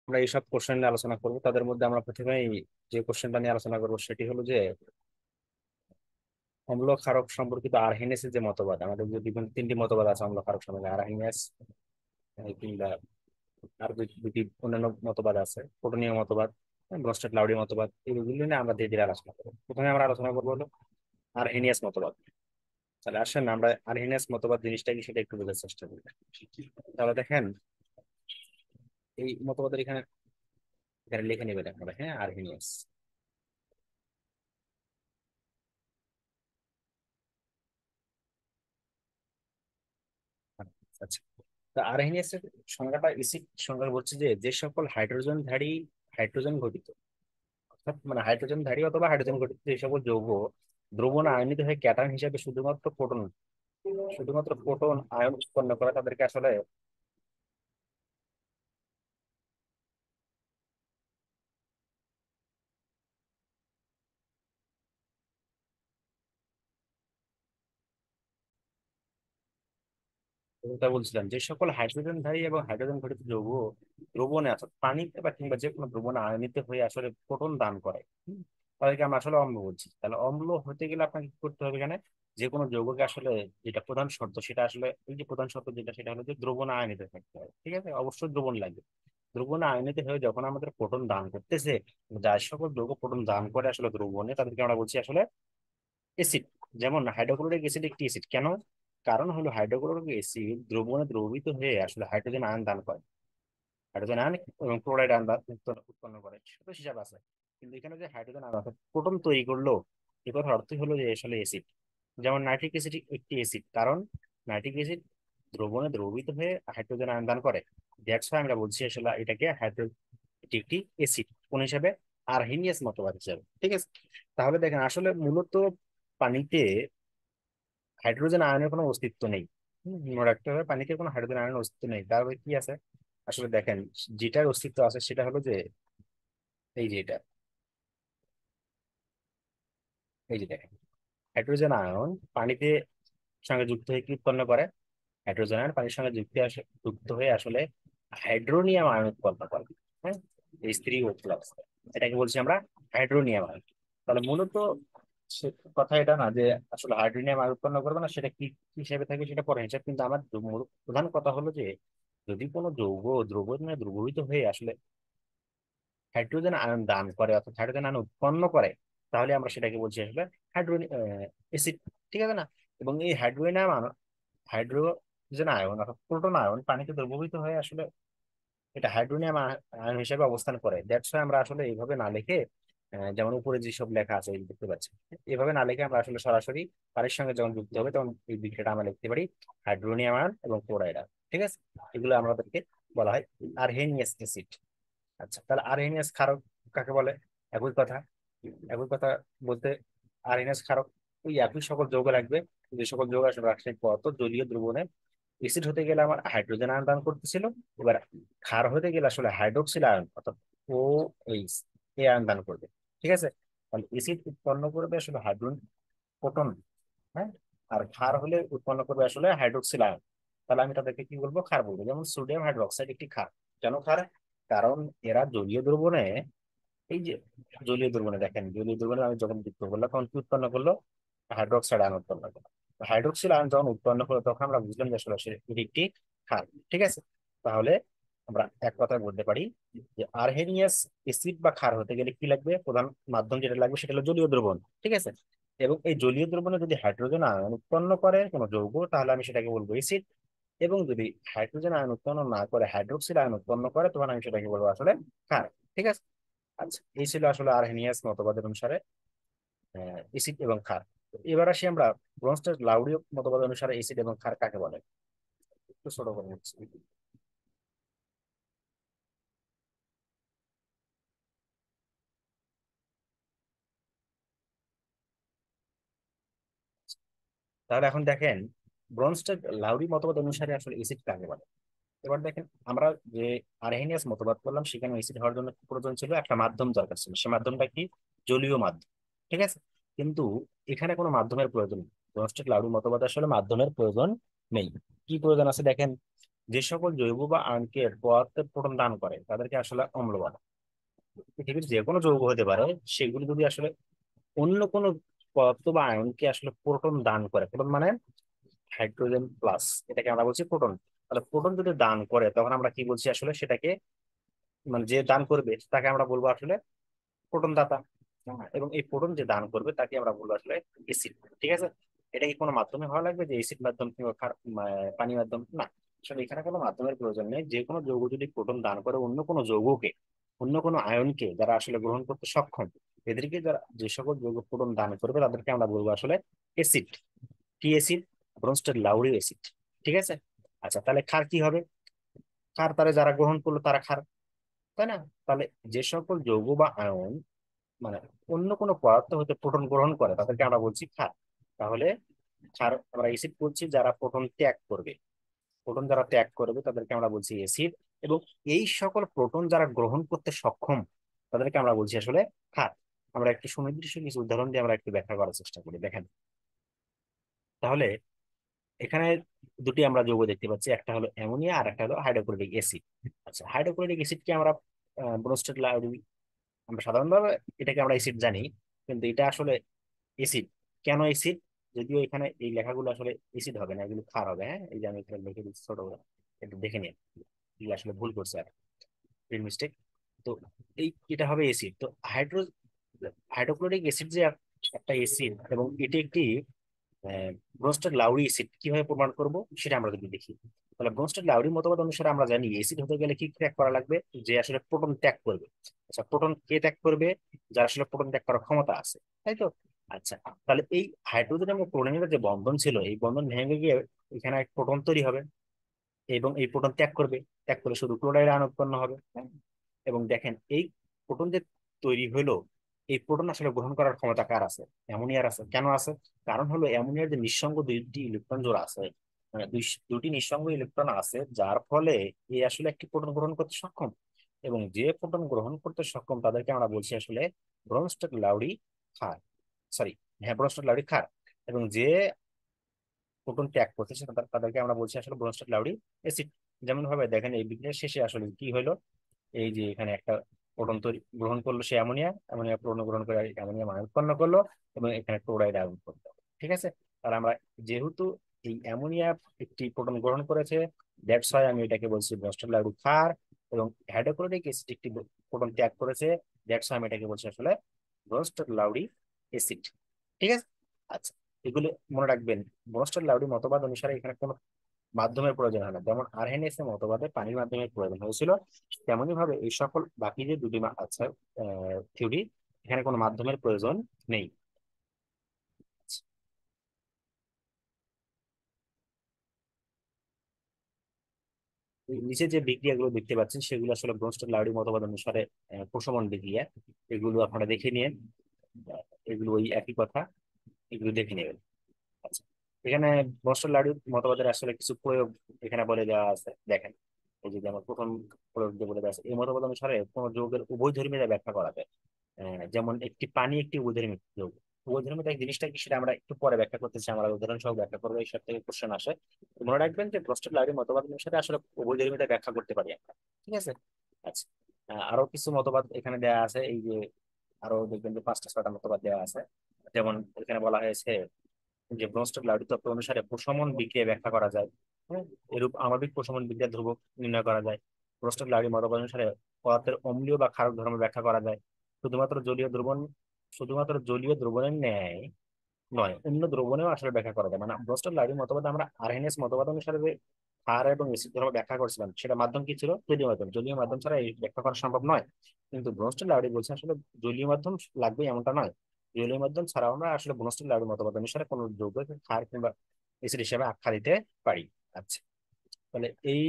আমরা এইসব কোশ্চেন নিয়ে আলোচনা করবো। তাদের মধ্যে আমরা প্রথমেই যে কোশ্চেনটা নিয়ে আলোচনা করবো সেটি হলো যে অম্ল ক্ষারক সম্পর্কিত আর্হেনিয়াসের যে মতবাদ, আমাদের যে বিভিন্ন তিনটি মতবাদ আছে অম্ল ক্ষারক সম্পর্কে, আর্হেনিয়াস কিংবা আর দুটি অন্যান্য মতবাদ আছে, প্রোটনীয় মতবাদ, ব্রনস্টেড লাউডি মতবাদ। এইগুলো নিয়ে আমরা ধীরে ধীরে আলোচনা করবো। প্রথমে আমরা আলোচনা করবো হলো আর্হেনিয়াস মতবাদ। তাহলে আসেন আমরা আর্হেনিয়াস মতবাদ জিনিসটা কি সেটা একটু বোঝার চেষ্টা করি। তাহলে দেখেন, এই মতবাদের এখানে এখানে লিখে নেবেন আপনারা, হ্যাঁ, আর্হেনিয়াস। আচ্ছা, তো আর্হেনিয়াসের সংজ্ঞাটা এসিড সংজ্ঞা বলছে যে যে সকল হাইড্রোজেনধারী, হাইড্রোজেন ঘটিত, অর্থাৎ মানে হাইড্রোজেনধারী অথবা হাইড্রোজেন ঘটিত যে সকল যৌগ দ্রবণে আয়নিত হয়ে ক্যাটায়ন হিসেবে শুধুমাত্র প্রোটন আয়ন উৎপন্ন করে, তাদেরকে আসলে যেটা বলছিলাম, যে সকল হাইড্রোজেনধারী এবং হাইড্রোজেন ঘটিত যৌগ দ্রবণে অর্থাৎ পানিতে বা কিংবা যে কোনো দ্রবণে আয়নিত হয়ে আসলে প্রোটন দান করে, তাদেরকে আমরা আসলে অম্ল বলছি। তাহলে অম্ল হতে গেলে আপনাকে কি করতে হবে এখানে, যে কোনো যৌগকে আসলে, যেটা প্রধান শর্ত সেটা আসলে, এই যে প্রধান শর্ত যেটা সেটা হলো যে দ্রবণে আয়নিত থাকতে হবে। ঠিক আছে, অবশ্যই দ্রবণ লাগবে। দ্রবণে আয়নিত হয়ে যখন আমাদের প্রোটন দান করতেছে, যার সকল যৌগ প্রোটন দান করে আসলে দ্রবণে, তাদেরকে আমরা বলছি আসলে অ্যাসিড। যেমন হাইড্রোক্লোরিক অ্যাসিড একটি অ্যাসিড। কেন? কারণ হলো হাইড্রোক্লোরিক অ্যাসিড দ্রবণে দ্রবীভূত হয়ে আসলে হাইড্রোজেন আয়ন দান করে, হাইড্রোজেন আয়ন এবং ক্লোরাইড আয়ন উৎপন্ন করে, সেটা তো হিসাব আছে। কিন্তু এখানে যে হাইড্রোজেন আয়ন অর্থাৎ প্রোটন তৈরি করলো, এ কথার অর্থই হলো যে আসলে অ্যাসিড। যেমন নাইট্রিক অ্যাসিড একটি অ্যাসিড, কারণ নাইট্রিক অ্যাসিড দ্রবণে দ্রবীভূত হয়ে হাইড্রোজেন আয়ন দান করে। দ্যাটস ওয়াই আমরা বলছি আসলে এটাকে এটি একটি অ্যাসিড। কোন হিসাবে? আরহেনিয়াস মতবাদ হিসাবে। ঠিক আছে, তাহলে দেখেন আসলে মূলত পানিতে হাইড্রোজেন আয়নের কোনো অস্তিত্ব নেই। মনে রাখতে হবে পানিতে কোনো হাইড্রোজেন আয়নের অস্তিত্ব নেই। তাহলে কি আছে? আসলে দেখেন, যেটার অস্তিত্ব আছে সেটা হলো যে এই যে এটা, এই যে দেখেন, হাইড্রোজেন আয়ন পানিতে সঙ্গে যুক্ত হয়ে কি উৎপন্ন করে? হাইড্রোজেন আয়ন পানির সঙ্গে যুক্ত হয়ে আসলে হাইড্রোনিয়াম আয়ন উৎপন্ন করে। হ্যাঁ, এই স্ত্রী ও প্লাস, এটাকে বলছি আমরা হাইড্রোনিয়াম আয়ন। তাহলে মূলত কথা এটা না যে আসলে হাইড্রোনিয়াম আয়ন উৎপন্ন করবে না, সেটা কি কি হিসেবে থাকে সেটা পরে হিসাব। কিন্তু আমার প্রধান কথা হলো যে যদি কোনো যৌগ দ্রবণে দ্রবীভূত হয়ে আসলে হাইড্রোজেন আয়ন দান করে অর্থাৎ হাইড্রোজেন আয়ন উৎপন্ন করে, তাহলে আমরা সেটাকে বলছি আসলে হাইড্রোজেন অ্যাসিড। ঠিক আছে না? এবং এই হাইড্রোজেন আয়ন অর্থাৎ প্রোটন আয়ন পানিতে দ্রবীভূত হয়ে আসলে এটা হাইড্রোনিয়াম আয়ন হিসেবে অবস্থান করে। দ্যাটস ওয়াই আমরা আসলে এইভাবে না লিখে, যেমন উপরে যেসব লেখা আছে এই দেখতে পাচ্ছি, এভাবে না লিখে আমরা আসলে সরাসরি পানির সঙ্গে যখন যুক্ত হবে তখন এই বিক্রিয়াটা আমরা লিখতে পারি হাইড্রোনিয়াম আয়ন এবং ক্লোরাইড আয়ন। ঠিক আছে, এগুলো আমাদেরকে বলা হয় আরহেনিয়াস অ্যাসিড। আচ্ছা, তাহলে আরহেনিয়াস ক্ষারক কাকে বলে? একই কথা, একই কথা বলতে, আরএনএস ক্ষারক ওই একই সকল যৌগ লাগবে, যে সকল যৌগ আসলে রাসায়নিক পদার্থ জলীয় দ্রবণে এসিড হতে গেলে আমার হাইড্রোজেন আয়ন দান করতেছিল, এবার ক্ষার হতে গেলে আসলে হাইড্রোক্সিল আয়ন অর্থাৎ ও এইচ, এই আয়ন দান করবে। ঠিক আছে, তাহলে এসিড উৎপন্ন করবে আসলে হাইড্রোজেন প্রোটন, হ্যাঁ, আর ক্ষার হলে উৎপন্ন করবে আসলে হাইড্রোক্সিল আয়ন। তাহলে আমি তাদেরকে কি বলবো? ক্ষার বলবো। যেমন সোডিয়াম হাইড্রোক্সাইড একটি ক্ষার। কেন ক্ষার? কারণ এরা জলীয় দ্রবণে, এই যে জলীয় দ্রবণে দেখেন, জলীয় দ্রবণে আমি যখন যুক্ত করলাম তখন কি উৎপন্ন করলো? হাইড্রোক্সাইড আয়ন উৎপন্ন করলো। হাইড্রোক্সিল আয়ন যখন উৎপন্ন করলো তখন আমরা বুঝলাম যে আসলে এটি একটি ক্ষার। ঠিক আছে, তাহলে আমরা এক কথায় বলতে পারি যে আরহেনিয়াস অ্যাসিড বা ক্ষার হতে গেলে কি লাগবে? প্রধান মাধ্যম যেটা লাগবে সেটা হলো জলীয় দ্রবণ। ঠিক আছে, এবং এই জলীয় দ্রবণে যদি হাইড্রোজেন আয়ন উৎপন্ন করে কোনো যৌগ, তাহলে আমি সেটাকে বলবো অ্যাসিড। এবং যদি হাইড্রোজেন আয়ন উৎপন্ন না করে হাইড্রোক্সিল আয়ন উৎপন্ন করে, তখন আমি সেটাকে বলবো আসলে ক্ষার। ঠিক আছে, আচ্ছা, এই ছিল আসলে আরহেনিয়াস মতবাদের অনুসারে এসিড এবং ক্ষার। তো এবার আসি আমরা ব্রনস্টেড লাউডি মতবাদ অনুসারে এসিড এবং ক্ষার কাকে বলে। একটু ছোট করে নিচ্ছি। তাহলে এখন দেখেন, ব্রনস্টেড লাউডি মতবাদ অনুসারে আসলে এসিড কাকে বলে। এবার দেখেন, আমরা যে আরহেনিয়াস মতবাদ করলাম সেখানে এসিড হওয়ার জন্য কি প্রয়োজন ছিল? একটা মাধ্যম দরকার ছিল। সে মাধ্যমটা কি? জলীয় মাধ্যম। ঠিক আছে, কিন্তু এখানে কোনো মাধ্যমের প্রয়োজন নেই। ব্রনস্টেড লাউডি মতবাদ আসলে মাধ্যমের প্রয়োজন নেই। কি প্রয়োজন আছে দেখেন, যে সকল জৈব বা আয়নকে পদার্থের প্রোটন দান করে তাদেরকে আসলে অম্ল বলে। পৃথিবীর যে কোনো যৌগ হতে পারে, সেগুলি যদি আসলে অন্য কোনো পদার্থ বা আয়নকে আসলে প্রোটন দান করে, প্রোটন মানে হাইড্রোজেন প্লাস, এটাকে আমরা বলছি প্রোটন। তাহলে প্রোটন যদি দান করে তখন আমরা কি বলছি আসলে সেটাকে, মানে যে দান করবে তাকে আমরা বলবো আসলে প্রোটন দাতা। এবং এই প্রোটন যে দান করবে তাকে আমরা বলবো আসলে এসিড। ঠিক আছে। এটা কি কোনো মাধ্যমে হওয়া লাগবে যে এসিড মাধ্যম কিংবা পানি মাধ্যম? না, আসলে এখানে কোনো মাধ্যমের প্রয়োজন নেই। যে কোনো যৌগ যদি প্রোটন দান করে অন্য কোনো যৌগকে, অন্য কোনো আয়নকে যারা আসলে গ্রহণ করতে সক্ষম, এদেরকে যারা, যে সকল যৌগ প্রোটন দান করবে তাদেরকে আমরা বলবো আসলে এসিড। কি এসিড? ব্রোনস্টেড লাউরি অ্যাসিড। ঠিক আছে। আচ্ছা, তাহলে ক্ষার কি হবে? ক্ষার তারা যারা গ্রহণ করলো তারা ক্ষার, তাই না? তাহলে যে সকল যৌগ বা আয়ন মানে অন্য কোনো পদার্থ হতে প্রোটন গ্রহণ করে তাদেরকে আমরা বলছি ক্ষার। তাহলে ক্ষার আমরা অ্যাসিড বলছি যারা প্রোটন ত্যাগ করবে। প্রোটন যারা ত্যাগ করবে তাদেরকে আমরা বলছি অ্যাসিড। এবং এই সকল প্রোটন যারা গ্রহণ করতে সক্ষম তাদেরকে আমরা বলছি আসলে ক্ষার। আমরা একটু সুনির্দিষ্ট কিছু উদাহরণ দিয়ে আমরা একটু ব্যাখ্যা করার চেষ্টা করি, দেখেন। তাহলে এখানে দুটি আমরা যৌগ দেখতে পাচ্ছি, একটা হলো অ্যামোনিয়া আর একটা হলো হাইড্রোক্লোরিক অ্যাসিড। আচ্ছা, হাইড্রোক্লোরিক অ্যাসিডকে আমরা ব্রোস্টেড, আমরা সাধারণভাবে এটাকে আমরা অ্যাসিড জানি, কিন্তু এটা আসলে এসিড। কেন এসিড? যদিও এখানে এই লেখাগুলো আসলে এসিড হবে না, এগুলো ক্ষার হবে। হ্যাঁ, এই যে আমি এখানে লিখে দিচ্ছি ছোট করে, একটু দেখে নিন। এগুলো আসলে ভুল করছে আর, মিস্টেক। তো এই এটা হবে এসিড। তো হাইড্রোক্লোরিক অ্যাসিড যে একটা এসিড, এবং এটি একটি ব্রোনস্টেড লাউরি অ্যাসিড, কিভাবে প্রমাণ করব সেটা আমরা যদি দেখি। তাহলে ব্রোনস্টেড লাউরি মতবাদ অনুসারে আমরা জানি অ্যাসিড হতে গেলে কি ত্যাগ করা লাগবে? যে আসলে প্রোটন ত্যাগ করবে। আচ্ছা, প্রোটন কে ত্যাগ করবে? যার আসলে প্রোটন ত্যাগ করার ক্ষমতা আছে, তাই তো? আচ্ছা, তাহলে এই হাইড্রোজেন এবং ক্লোরিনের যে বন্ধন ছিল, এই বন্ধন ভেঙে গিয়ে এখানে এক প্রোটন তৈরি হবে, এবং এই প্রোটন ত্যাগ করবে। ত্যাগ করে শুধু ক্লোরাইড আয়ন উৎপন্ন হবে। হ্যাঁ? এবং দেখেন এই প্রোটন যে তৈরি হলো, এই প্রোটন আসলে গ্রহণ করার ক্ষমতা কার আছে? অ্যামোনিয়ার আছে। কেন আছে? কারণ হলো অ্যামোনিয়ার যে নিঃসঙ্গ দুইটি ইলেকট্রন জোড়া আছে, মানে দুটি নিঃসঙ্গ ইলেকট্রন আছে, যার ফলে এই আসলে একটি প্রোটন গ্রহণ করতে সক্ষম। এবং যে প্রোটন গ্রহণ করতে সক্ষম তাদেরকে আমরা বলছি আসলে ব্রোনস্টেড লাউরি ক্ষার। সরি, হ্যাঁ, ব্রোনস্টেড লাউরি ক্ষার। এবং যে প্রোটন ত্যাগ করতেছে তাদেরকে আমরা বলছি আসলে ব্রোনস্টেড লাউরি অ্যাসিড। যেমন ভাবে দেখেন এই বিক্রিয়ার শেষে আসলে কি হলো, এই যে এখানে একটা প্রোটন তৈরি গ্রহণ করলো সে অ্যামোনিয়া, অ্যামোনিয়া প্রোটন গ্রহণ করে অ্যামোনিয়াম আয়ন উৎপন্ন করলো, এবং এখানে ক্লোরাইড আয়ন উৎপন্ন করলো। ঠিক আছে। তাহলে আমরা, যেহেতু এই অ্যামোনিয়া একটি প্রোটন গ্রহণ করেছে, দ্যাটস ওয়াই আমি এটাকে বলছি ব্রোনস্টেড লাউরি ক্ষার। এবং হাইড্রোক্লোরিক অ্যাসিড একটি প্রোটন ত্যাগ করেছে, দ্যাটস ওয়াই আমি এটাকে বলছি আসলে ব্রোনস্টেড লাউরি অ্যাসিড। ঠিক আছে। আচ্ছা, এগুলো মনে রাখবেন। ব্রোনস্টেড লাউরি মতবাদ অনুসারে এখানে কোনো মাধ্যমের প্রয়োজন হয় না। যেমন আরএনএস এর মতবাদে পানির মাধ্যমের প্রয়োজন হয়েছিল, তেমনি ভাবে এই সকল বাকি যে দুটি আছে থিওরি, এখানে কোনো মাধ্যমের প্রয়োজন নেই। এই নিচে যে বিক্রিয়াগুলো দেখতে পাচ্ছেন সেগুলো আসলে ব্রোনস্টেড লাউরি মতবাদ অনুসারে প্রশমন বিক্রিয়া। এগুলো আপনারা দেখে নিন। এগুলো ওই একই কথা, এগুলো দেখে নেবেন। আচ্ছা, এখানে ব্রোনস্টেড লাউরি মতবাদের আসলে কিছু প্রয়োগ এখানে বলে দেওয়া আছে, দেখেন। এই যে যেমন প্রথম প্রয়োগ যে বলে দেওয়া আছে, এই মতবাদ অনুসারে কোন যৌগের উভয়ধর্মীরা ব্যাখ্যা করা যায়। যেমন একটি পানি একটি উদাহরণ যৌগ। উদাহরণ এক জিনিসটা কি সেটা আমরা একটু পরে ব্যাখ্যা করতেছি, আমরা উদাহরণ সহ ব্যাখ্যা করবো, এই সব থেকে কোশ্চেন আসে। তো মনে রাখবেন যে ব্রস্টেড লাউরি মতবাদ অনুসারে আসলে উভয়ধর্মীটা ব্যাখ্যা করতে পারি আমরা। ঠিক আছে। আচ্ছা, আরো কিছু মতবাদ এখানে দেওয়া আছে, এই যে আরো দেখবেন যে 5টা 6টা মতবাদ দেওয়া আছে। যেমন এখানে বলা হয়েছে যে ব্রোনস্টেড লাউরি তত্ত্ব অনুসারে প্রশমন বিক্রিয়া ব্যাখ্যা করা যায়। হ্যাঁ, এরূপ আণবিক প্রশমন বিক্রিয়া ধ্রুবক নির্ণয় করা যায়। ব্রোনস্টেড লাউরি মতবাদ অনুসারে পদার্থের অম্লীয় বা ক্ষারক ধর্ম ব্যাখ্যা করা যায়। শুধুমাত্র জলীয় দ্রবণ, শুধুমাত্র জলীয় দ্রবণের ন্যায় নয়, অন্য দ্রবণেও আসলে ব্যাখ্যা করা যায়। মানে ব্রোনস্টেড লাউরি মতবাদ আমরা আরএনএস মতবাদ অনুসারে যে ক্ষার এবং এসিড ধর্ম ব্যাখ্যা করছিলাম, সেটা মাধ্যম কি ছিল? জলীয় মাধ্যম। জলীয় মাধ্যম ছাড়া এই ব্যাখ্যা করা সম্ভব নয়। কিন্তু ব্রোনস্টেড লাউরি বলছে আসলে জলীয় মাধ্যম লাগবে এমনটা নয়। জলীয় মাধ্যম ছাড়াও আমরা আসলে ব্রোনস্টেড লাউরি মতবাদ অনুসারে কোনো যৌগকে ক্ষার কিংবা এসিড হিসেবে আখ্যা দিতে পারি। আচ্ছা, তাহলে এই